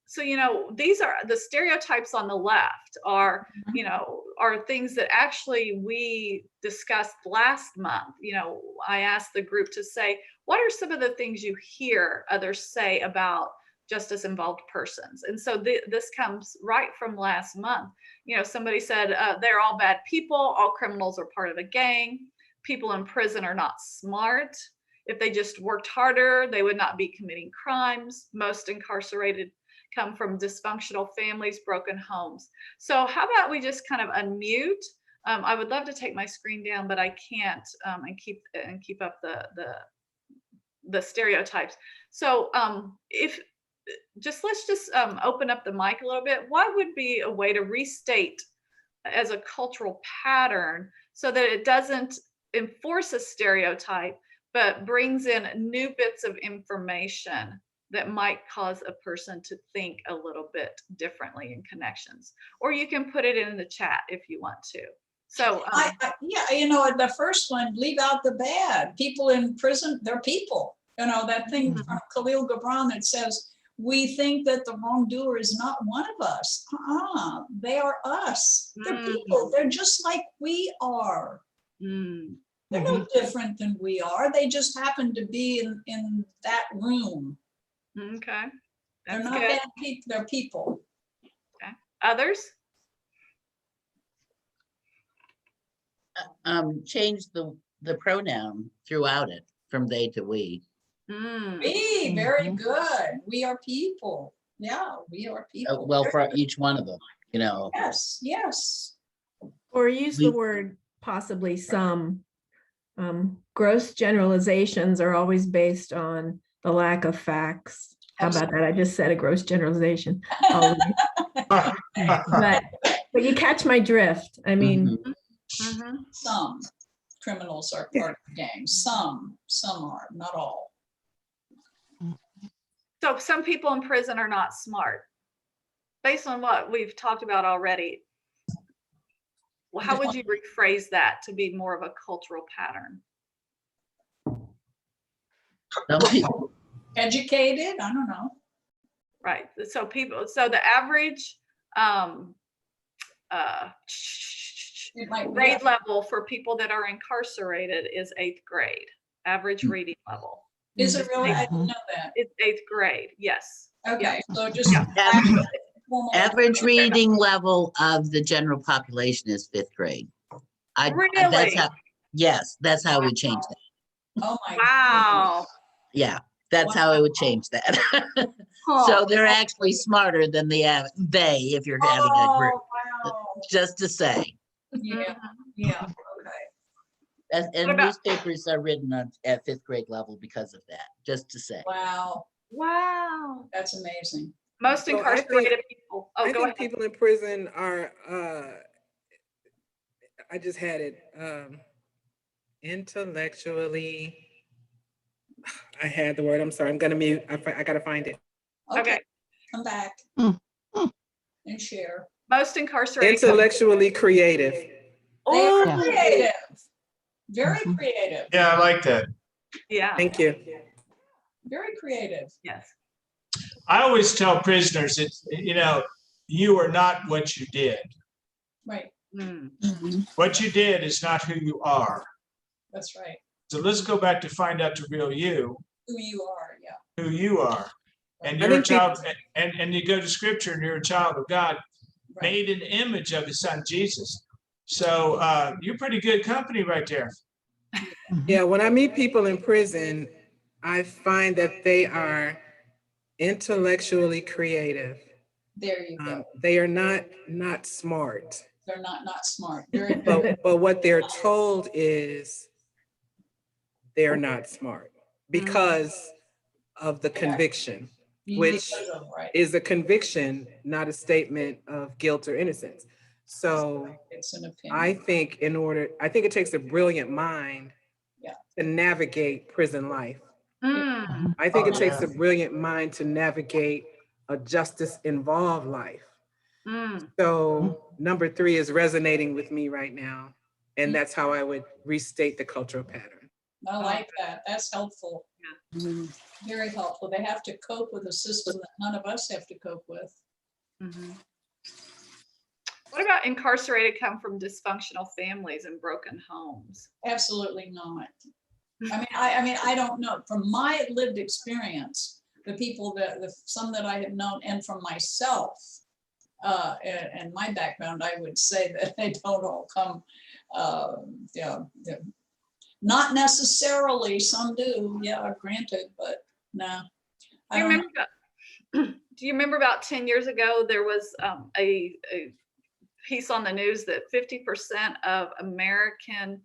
so, you know, these are the stereotypes on the left are, you know, are things that actually we discussed last month. You know, I asked the group to say, what are some of the things you hear others say about justice involved persons? And so this comes right from last month. You know, somebody said they're all bad people, all criminals are part of a gang, people in prison are not smart, if they just worked harder they would not be committing crimes, most incarcerated come from dysfunctional families, broken homes. So how about we just kind of unmute? I would love to take my screen down, but I can't, and keep up the stereotypes. So if let's just open up the mic a little bit. What would be a way to restate as a cultural pattern so that it doesn't enforce a stereotype, but brings in new bits of information that might cause a person to think a little bit differently in connections? Or you can put it in the chat if you want to. So yeah, you know, the first one, leave out the bad. People in prison, they're people. You know, that thing from Khalil Gibran that says, we think that the wrongdoer is not one of us. They are us. They're people. They're just like we are. They're no different than we are. They just happen to be in that room. Okay. They're That's not good. bad people, they're people. Okay. Others? Change the pronoun throughout it from they to we. Me, very good. We are people. Yeah, we are people. Well, for each one of them, you know. Yes, yes. Or use the word possibly some. Gross generalizations are always based on the lack of facts. How about that? I just said a gross generalization. But you catch my drift. I mean, Some criminals are part of the gang. Some are, not all. So some people in prison are not smart. Based on what we've talked about already, well, how would you rephrase that to be more of a cultural pattern? Educated? I don't know. Right. So the average grade level for people that are incarcerated is 8th grade, average reading level. Is it really? I didn't know that. It's 8th grade, yes. Okay, so just Average reading level of the general population is 5th grade. Really? That's how we change that. Oh my. Wow. Yeah, that's how I would change that. So they're actually smarter than they, if you're having a group. Wow. Just to say. Yeah, okay. And newspapers are written at 5th grade level because of that, just to say. Wow, Wow. that's amazing. Most incarcerated people. Oh, I go think ahead. people in prison are, I just had it, intellectually, I had the word, I'm sorry, I'm gonna mute, I gotta find it. Okay. Come back and share. Most incarcerated. Intellectually creative. They are Oh, creative, very creative, Yeah, I like that. yeah. Thank you. very creative. Yes. I always tell prisoners, you are not what you did. Right, What you did is not who you are. that's right. So let's go back to find out the real you, Who you are, yeah. who you are. And I you're a think child, and you go to scripture and you're a child of God, Right. made in the image of his son, Jesus. So you're pretty good company right there. Yeah, when I meet people in prison, I find that they are intellectually creative. There you go. They are not smart, They're not smart. Very but what they're told is they're not smart because of the conviction, which right. is a conviction, not a statement of guilt or innocence. So It's an opinion. I think it takes a brilliant mind to navigate prison life. I think it takes a brilliant mind to navigate a justice involved life. So number 3 is resonating with me right now. And that's how I would restate the cultural pattern. I like that. That's helpful. Yeah. Very helpful. They have to cope with a system that none of us have to cope with. What about incarcerated come from dysfunctional families and broken homes? Absolutely not. I mean, I don't know. From my lived experience, the people some that I have known, and from myself, and my background, I would say that they don't all come, not necessarily. Some do, yeah, granted, but no. Do you remember about 10 years ago, there was a piece on the news that 50% of American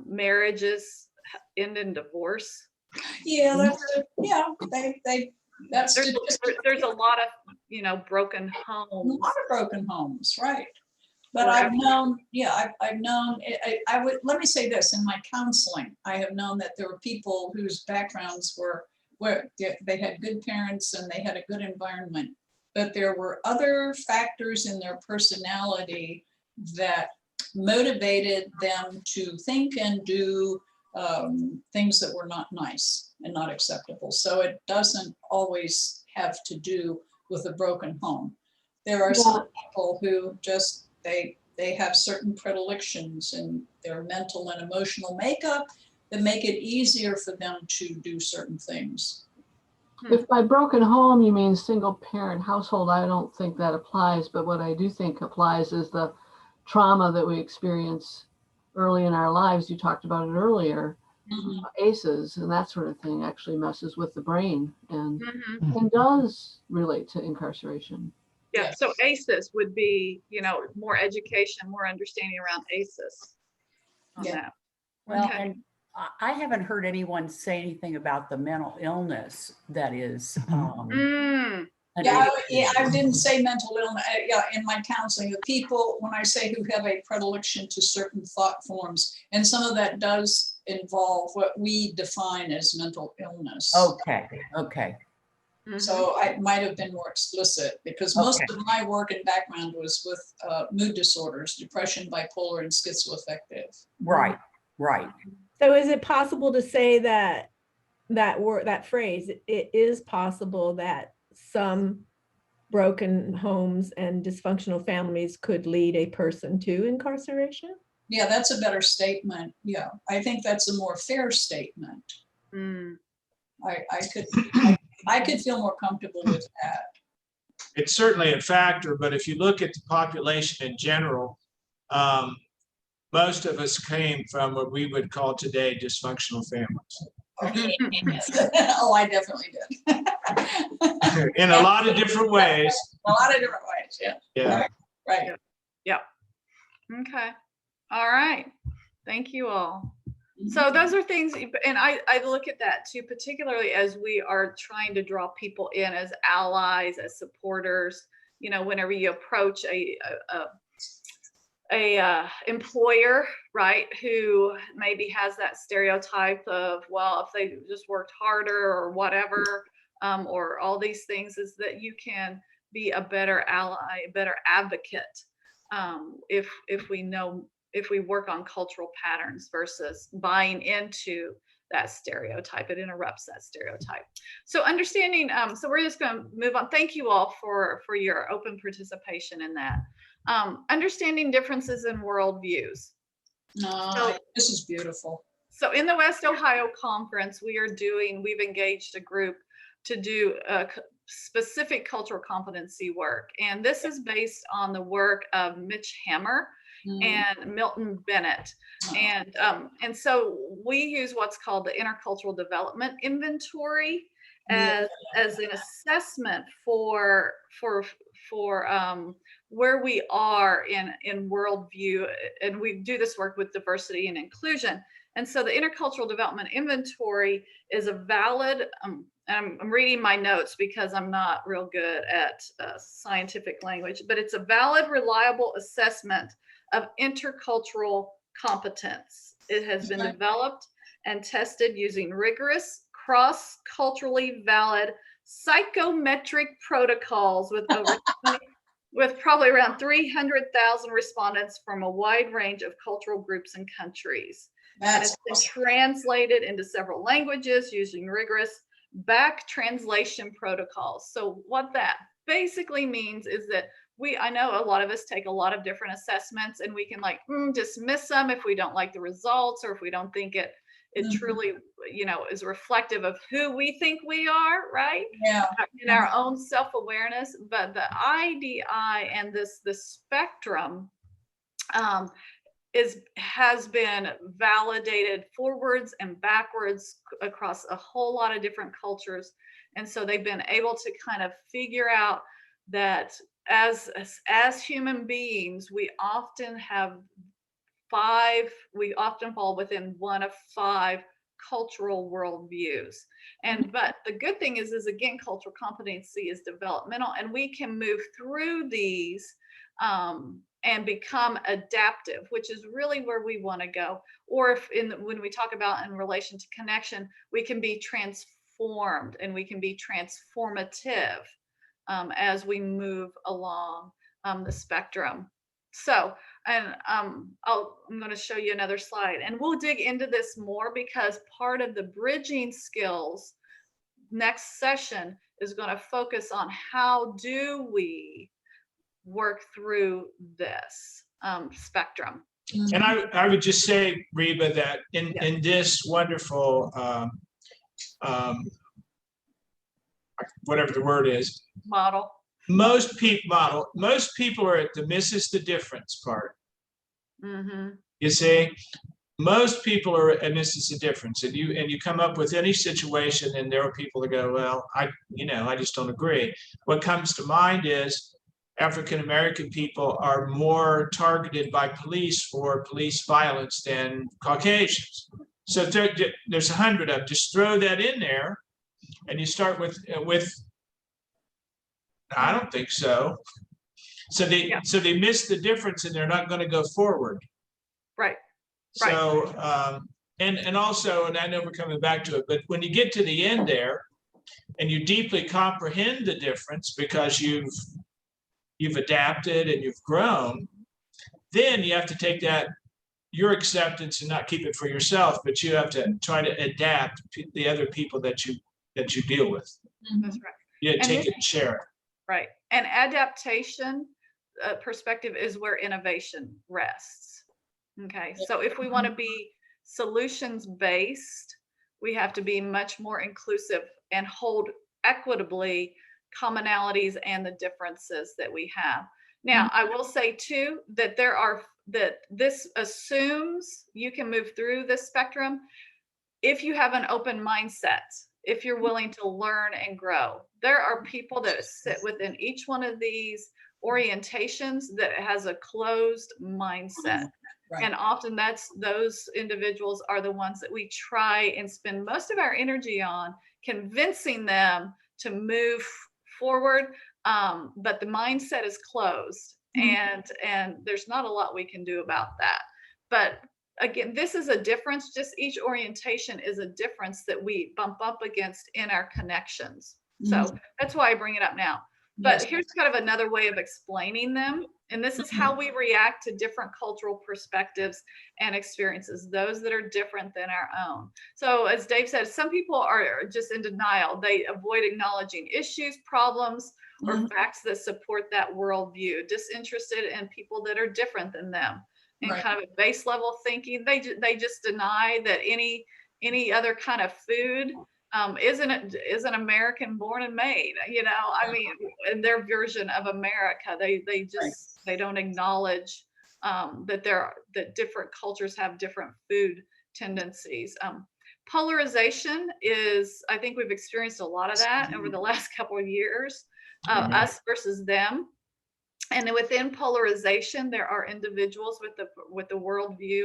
marriages end in divorce? Yeah, that's there's a lot of broken homes. A lot of broken homes, right? But I've known, I've known. I would let me say this: in my counseling, I have known that there were people whose backgrounds were where they had good parents and they had a good environment, but there were other factors in their personality that motivated them to think and do things that were not nice and not acceptable. So it doesn't always have to do with a broken home. There are some people who just, they have certain predilections in their mental and emotional makeup that make it easier for them to do certain things. If by broken home you mean single parent household, I don't think that applies, but what I do think applies is the trauma that we experience early in our lives. You talked about it earlier. ACEs and that sort of thing actually messes with the brain and does relate to incarceration. Yeah, so ACEs would be, more education, more understanding around ACEs on that. Well, and I haven't heard anyone say anything about the mental illness that is. I didn't say mental illness. In my counseling, the people, when I say who have a predilection to certain thought forms, and some of that does involve what we define as mental illness. Okay. So I might have been more explicit because most of my work and background was with mood disorders, depression, bipolar, and schizoaffective. Right. So is it possible to say that phrase, it is possible that some broken homes and dysfunctional families could lead a person to incarceration? Yeah, that's a better statement. Yeah, I think that's a more fair statement. I could feel more comfortable with that. It's certainly a factor, but if you look at the population in general, most of us came from what we would call today dysfunctional families. Oh, I definitely did. In a lot of different ways. A lot of different ways, yeah. Right. Yeah. Okay. All right. Thank you all. So those are things, and I look at that too, particularly as we are trying to draw people in as allies, as supporters. Whenever you approach a employer, right, who maybe has that stereotype of, well, if they just worked harder or whatever, or all these things, is that you can be a better ally, a better advocate, if we work on cultural patterns versus buying into that stereotype. It interrupts that stereotype. So understanding, so we're just going to move on. Thank you all for your open participation in that. Understanding differences in worldviews. This is beautiful. So in the West Ohio Conference, we've engaged a group to do specific cultural competency work. And this is based on the work of Mitch Hammer and Milton Bennett. And so we use what's called the Intercultural Development Inventory as an assessment for where we are in worldview. And we do this work with diversity and inclusion. And so the Intercultural Development Inventory is a valid, I'm reading my notes because I'm not real good at scientific language, but it's a valid, reliable assessment of intercultural competence. It has been developed and tested using rigorous, cross-culturally valid psychometric protocols with over with probably around 300,000 respondents from a wide range of cultural groups and countries. And it's been translated into several languages using rigorous back translation protocols. So what that basically means is that I know a lot of us take a lot of different assessments, and we can like dismiss them if we don't like the results, or if we don't think it truly, is reflective of who we think we are, right? Yeah. In our own self-awareness. But the IDI and the spectrum has been validated forwards and backwards across a whole lot of different cultures. And so they've been able to kind of figure out that as human beings, we often fall within one of 5 cultural worldviews. But the good thing is again, cultural competency is developmental, and we can move through these and become adaptive, which is really where we want to go. Or when we talk about in relation to connection, we can be transformed and we can be transformative as we move along the spectrum. So, and I'm going to show you another slide, and we'll dig into this more, because part of the bridging skills next session is going to focus on how do we work through this spectrum. And I would just say, Reba, that in this wonderful, whatever the word is, Model. Most people are at the misses the difference part. Mm-hmm. You see, most people are, and this is the difference. And you come up with any situation, and there are people that go, well, I just don't agree. What comes to mind is African American people are more targeted by police for police violence than Caucasians. So there's 100 of them. Just throw that in there, and you start with. I don't think so. So they miss the difference, and they're not going to go forward. Right. So and also, and I know we're coming back to it, but when you get to the end there, and you deeply comprehend the difference because you've adapted and you've grown, then you have to take your acceptance and not keep it for yourself, but you have to try to adapt to the other people that you deal with. That's right. Yeah, take it and share it. Right. And adaptation perspective is where innovation rests. Okay. So if we want to be solutions based, we have to be much more inclusive and hold equitably commonalities and the differences that we have. Now, I will say too that this assumes you can move through this spectrum if you have an open mindset, if you're willing to learn and grow. There are people that sit within each one of these orientations that has a closed mindset. Right. And often those individuals are the ones that we try and spend most of our energy on convincing them to move forward. But the mindset is closed, and there's not a lot we can do about that. But again, this is a difference. Just each orientation is a difference that we bump up against in our connections. So that's why I bring it up now. But here's kind of another way of explaining them. And this is how we react to different cultural perspectives and experiences, those that are different than our own. So as Dave said, some people are just in denial. They avoid acknowledging issues, problems, or facts that support that worldview, disinterested in people that are different than them. And kind of a base level thinking, they just deny that any other kind of food isn't American born and made. I mean, in their version of America, they don't acknowledge that different cultures have different food tendencies. Polarization is, I think we've experienced a lot of that over the last couple of years, us versus them. And within polarization, there are individuals with the worldview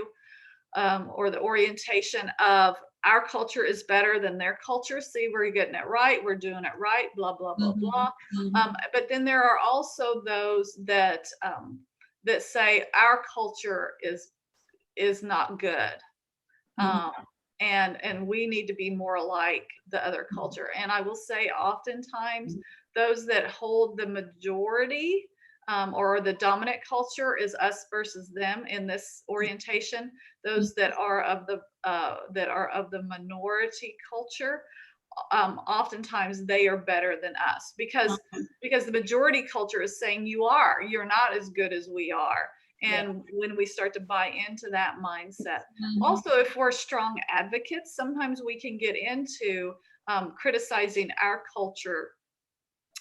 or the orientation of our culture is better than their culture. See, we're getting it right. We're doing it right. Blah, blah, blah, blah. But then there are also those that say our culture is not good. And we need to be more like the other culture. And I will say oftentimes those that hold the majority or the dominant culture is us versus them in this orientation. Those that are of the minority culture, oftentimes they are better than us because the majority culture is saying you're not as good as we are. And when we start to buy into that mindset, also, if we're strong advocates, sometimes we can get into criticizing our culture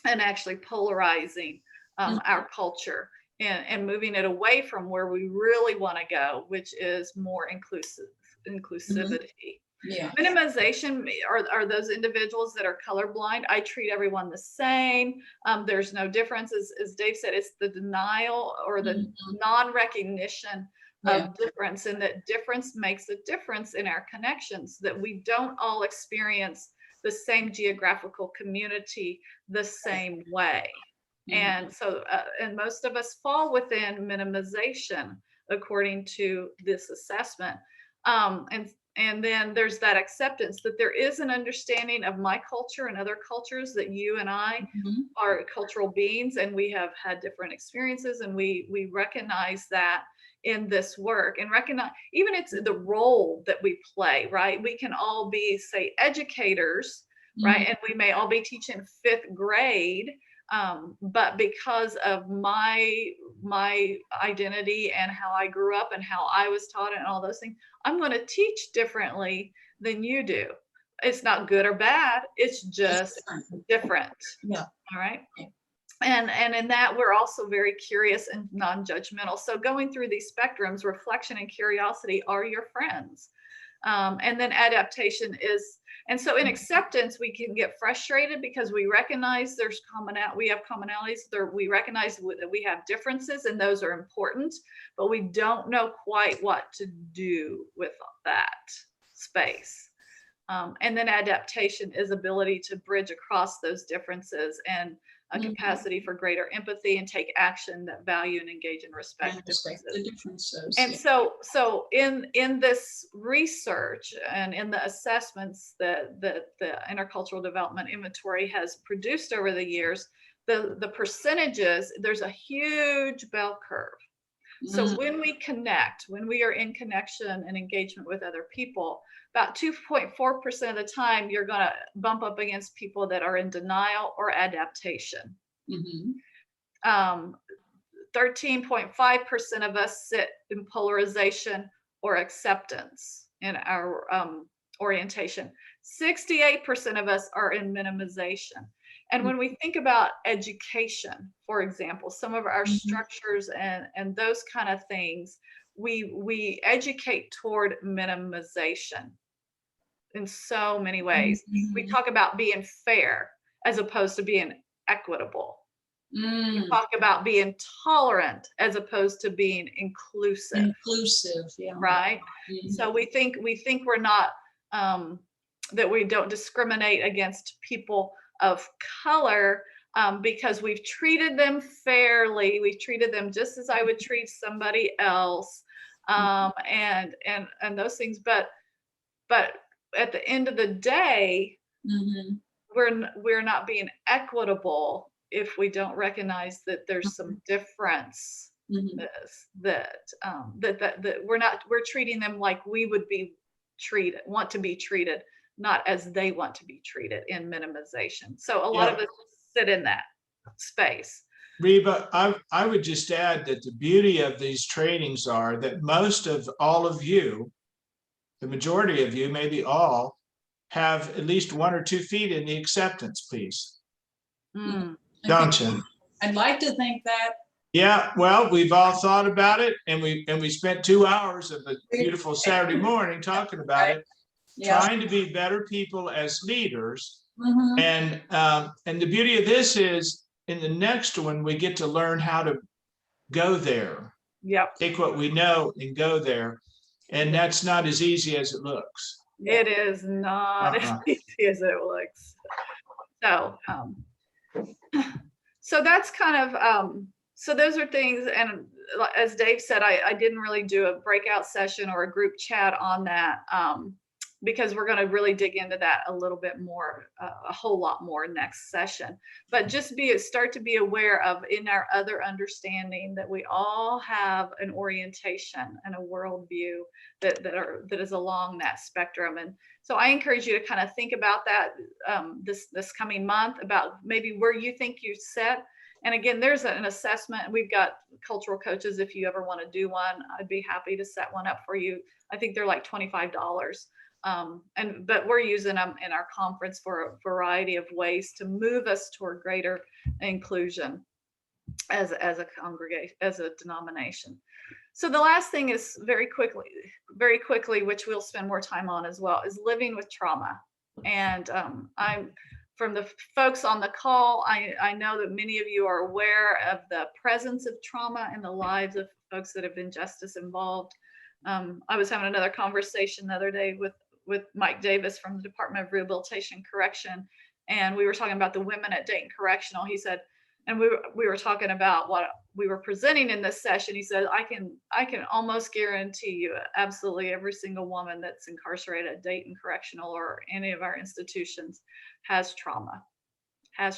and actually polarizing our culture and moving it away from where we really want to go, which is more inclusivity. Yeah. Minimization are those individuals that are colorblind. I treat everyone the same. There's no difference. As Dave said, it's the denial or the non-recognition of difference, and that difference makes a difference in our connections, that we don't all experience the same geographical community the same way. And so, and most of us fall within minimization according to this assessment. And then there's that acceptance that there is an understanding of my culture and other cultures, that you and I are cultural beings and we have had different experiences, and we recognize that in this work, and recognize even it's the role that we play, right? We can all be, say, educators, right? And we may all be teaching 5th grade, but because of my identity and how I grew up and how I was taught and all those things, I'm going to teach differently than you do. It's not good or bad. It's just different. Yeah. All right. And in that, we're also very curious and non-judgmental. So going through these spectrums, reflection and curiosity are your friends. And then adaptation is, and so in acceptance, we can get frustrated because we recognize we have commonalities there. We recognize that we have differences, and those are important, but we don't know quite what to do with that space. And then adaptation is ability to bridge across those differences and a capacity for greater empathy and take action that value and engage and respect the differences. And so in this research and in the assessments that the Intercultural Development Inventory has produced over the years, the percentages, there's a huge bell curve. So when we are in connection and engagement with other people, about 2.4% of the time, you're going to bump up against people that are in denial or adaptation. 13.5% of us sit in polarization or acceptance in our orientation. 68% of us are in minimization. And when we think about education, for example, some of our structures and those kind of things, we educate toward minimization in so many ways. We talk about being fair as opposed to being equitable. We talk about being tolerant as opposed to being inclusive. Yeah. Right? So we think we're not, that we don't discriminate against people of color because we've treated them fairly. We've treated them just as I would treat somebody else, and those things. But at the end of the day, we're not being equitable if we don't recognize that there's some difference. That we're treating them like we would be treated, want to be treated, not as they want to be treated in minimization. So a lot of us sit in that space. Reba, I would just add that the beauty of these trainings are that most of all of you, the majority of you, maybe all, have at least 1 or 2 feet in the acceptance piece. Don't you? I'd like to think that. Yeah, well, we've all thought about it, and we spent 2 hours of a beautiful Saturday morning talking about it, trying to be better people as leaders. And the beauty of this is, in the next one, we get to learn how to go there. Take what we know and go there. And that's not as easy as it looks. It is not as easy as it looks. So that's kind of, so those are things, and as Dave said, I didn't really do a breakout session or a group chat on that because we're going to really dig into that a little bit more, a whole lot more next session. But just start to be aware of, in our other understanding, that we all have an orientation and a worldview that is along that spectrum. And so I encourage you to kind of think about that this coming month, about maybe where you think you set. And again, there's an assessment. We've got cultural coaches. If you ever want to do one, I'd be happy to set one up for you. I think they're like $25. But we're using them in our conference for a variety of ways to move us toward greater inclusion as a congregation, as a denomination. So the last thing is very quickly, which we'll spend more time on as well, is living with trauma. And I'm from the folks on the call, I know that many of you are aware of the presence of trauma in the lives of folks that have been justice involved. I was having another conversation the other day with Mike Davis from the Department of Rehabilitation and Correction, and we were talking about the women at Dayton Correctional. He said, and we were talking about what we were presenting in this session. He said, I can almost guarantee you absolutely every single woman that's incarcerated at Dayton Correctional or any of our institutions has had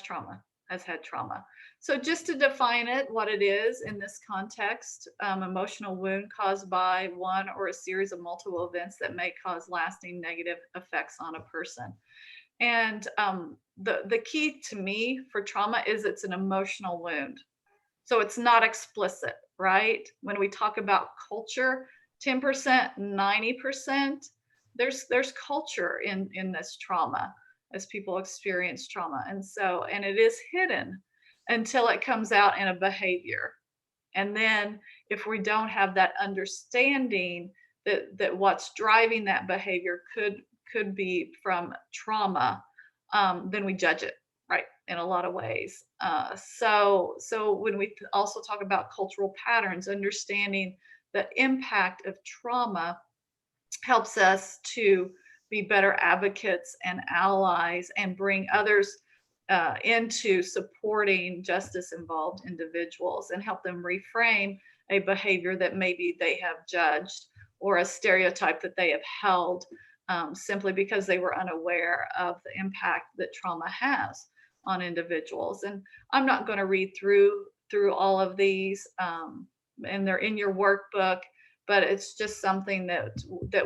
trauma. So just to define it, what it is in this context, emotional wound caused by one or a series of multiple events that may cause lasting negative effects on a person. And the key to me for trauma is it's an emotional wound. So it's not explicit, right? When we talk about culture, 10%, 90%, there's culture in this trauma as people experience trauma. And it is hidden until it comes out in a behavior. And then if we don't have that understanding that what's driving that behavior could be from trauma, then we judge it, right, in a lot of ways. So when we also talk about cultural patterns, understanding the impact of trauma helps us to be better advocates and allies and bring others into supporting justice-involved individuals and help them reframe a behavior that maybe they have judged or a stereotype that they have held simply because they were unaware of the impact that trauma has on individuals. And I'm not going to read through all of these, and they're in your workbook, but it's just something that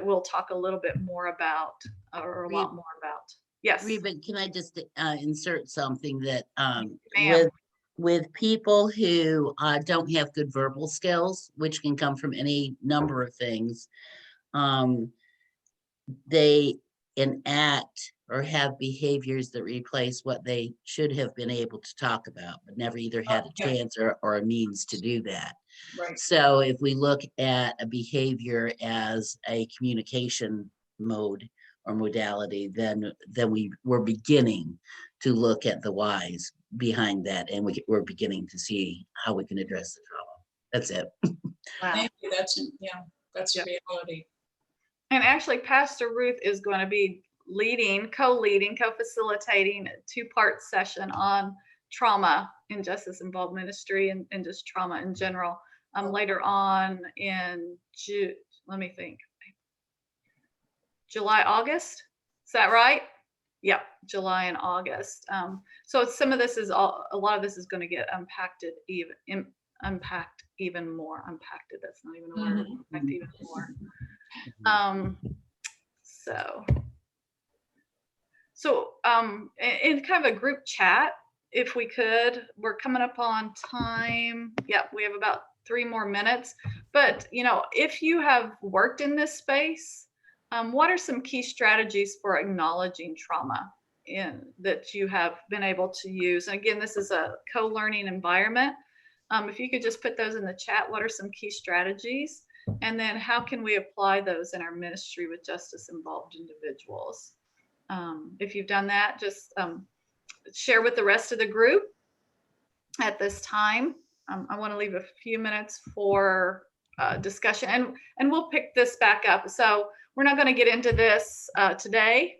we'll talk a little bit more about, or a lot more about. Yes. Reba, can I just insert something that Ma'am. with people who don't have good verbal skills, which can come from any number of things, they enact or have behaviors that replace what they should have been able to talk about, but never either had a chance or a means to do that. Right. So if we look at a behavior as a communication mode or modality, then we're beginning to look at the whys behind that, and we're beginning to see how we can address the trauma. That's it. Wow. Thank you. That's a reality. And actually, Pastor Ruth is going to be co-facilitating a two-part session on trauma in justice-involved ministry and just trauma in general later on in July, August. Is that right? Yeah, July and August. So some of this a lot of this is going to get unpacked even more. Unpacked. That's not even a word. Unpacked even more. So in kind of a group chat, if we could, we're coming up on time. Yeah, we have about 3 more minutes. But, if you have worked in this space, what are some key strategies for acknowledging trauma that you have been able to use? And again, this is a co-learning environment. If you could just put those in the chat, what are some key strategies? And then how can we apply those in our ministry with justice-involved individuals? If you've done that, just share with the rest of the group at this time. I want to leave a few minutes for discussion, and we'll pick this back up. So we're not going to get into this today.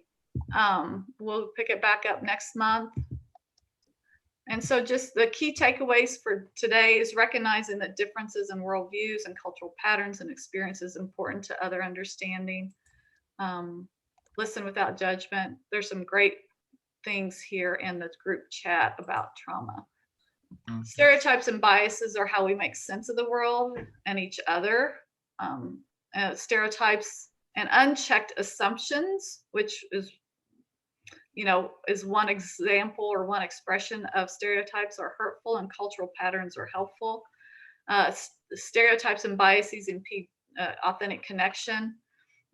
We'll pick it back up next month. And so just the key takeaways for today is recognizing that differences in worldviews and cultural patterns and experiences important to other understanding. listen without judgment. There's some great things here in the group chat about trauma. Stereotypes and biases are how we make sense of the world and each other. Stereotypes and unchecked assumptions, which is, is one example or one expression of stereotypes, are hurtful, and cultural patterns are helpful. Stereotypes and biases impede authentic connection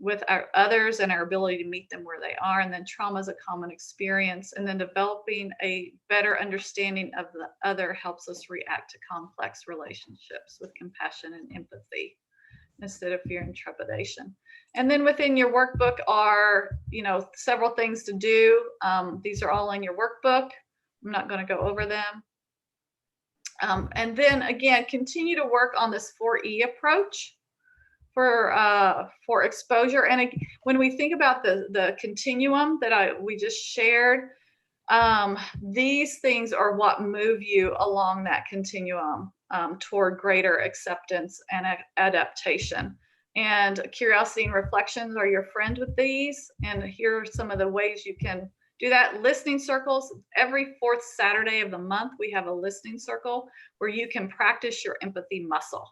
with our others and our ability to meet them where they are. And then trauma is a common experience. And then developing a better understanding of the other helps us react to complex relationships with compassion and empathy instead of fear and trepidation. And then within your workbook are, several things to do. These are all in your workbook. I'm not going to go over them. And then again, continue to work on this 4E approach for exposure. And when we think about the continuum that we just shared, these things are what move you along that continuum toward greater acceptance and adaptation. And curiosity and reflections are your friend with these. And here are some of the ways you can do that. Listening circles. Every fourth Saturday of the month, we have a listening circle where you can practice your empathy muscle.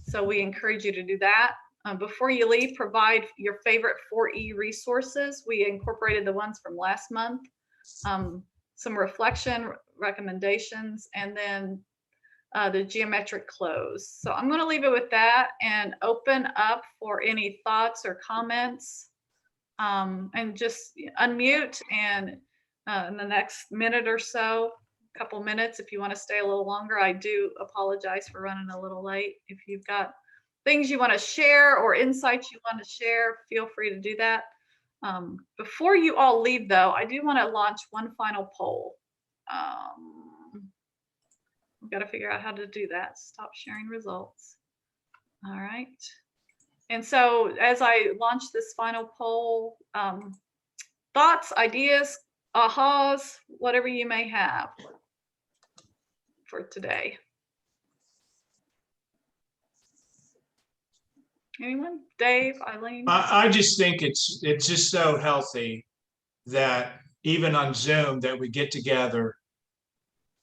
So we encourage you to do that. Before you leave, provide your favorite 4E resources. We incorporated the ones from last month, some reflection recommendations, and then the geometric close. So I'm going to leave it with that and open up for any thoughts or comments, and just unmute, and in the next minute or so, couple minutes, if you want to stay a little longer. I do apologize for running a little late. If you've got things you want to share or insights you want to share, feel free to do that. Before you all leave, though, I do want to launch one final poll. We've got to figure out how to do that. Stop sharing results. All right. And so as I launch this final poll, thoughts, ideas, ahas, whatever you may have for today. Anyone? Dave, Eileen? I just think it's just so healthy that even on Zoom that we get together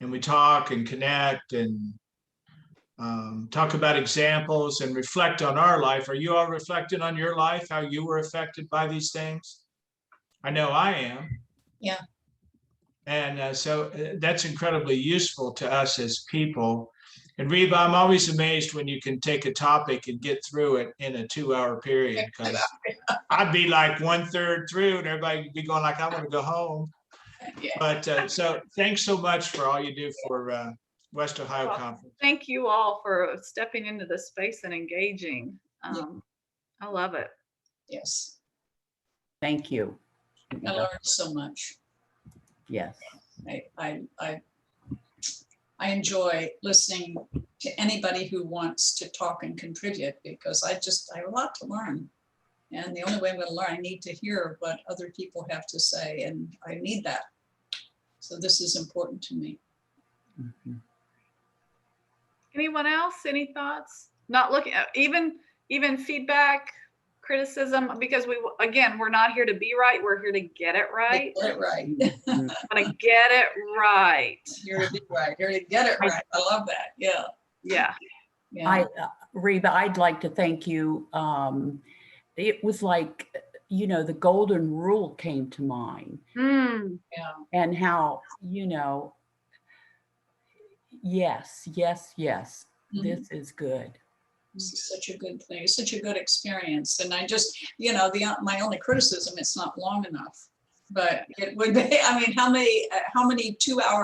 and we talk and connect and talk about examples and reflect on our life. Are you all reflecting on your life, how you were affected by these things? I know I am. Yeah. And so that's incredibly useful to us as people. And Reba, I'm always amazed when you can take a topic and get through it in a 2-hour period, because I'd be like 1/3 through and everybody would be going like, I want to go home. Yeah. But so thanks so much for all you do for West Ohio Conference. Thank you all for stepping into the space and engaging. I love it. Yes. Thank you. I learned so much. Yes. I enjoy listening to anybody who wants to talk and contribute, because I have a lot to learn. And the only way I'm going to learn, I need to hear what other people have to say, and I need that. So this is important to me. Mm-hmm. Anyone else? Any thoughts? Not looking at even feedback, criticism, because we're not here to be right. We're here to get it right. Get it right. I'm gonna get it right. Here to be right. Here to get it right. I love that. Yeah. Yeah. Yeah. Reba, I'd like to thank you. It was like, the golden rule came to mind. Mm. Yeah. And how, yes. Mm-hmm. This is good. This is such a good thing. It's such a good experience. And I just, my only criticism, it's not long enough, but it would be, how many 2-hour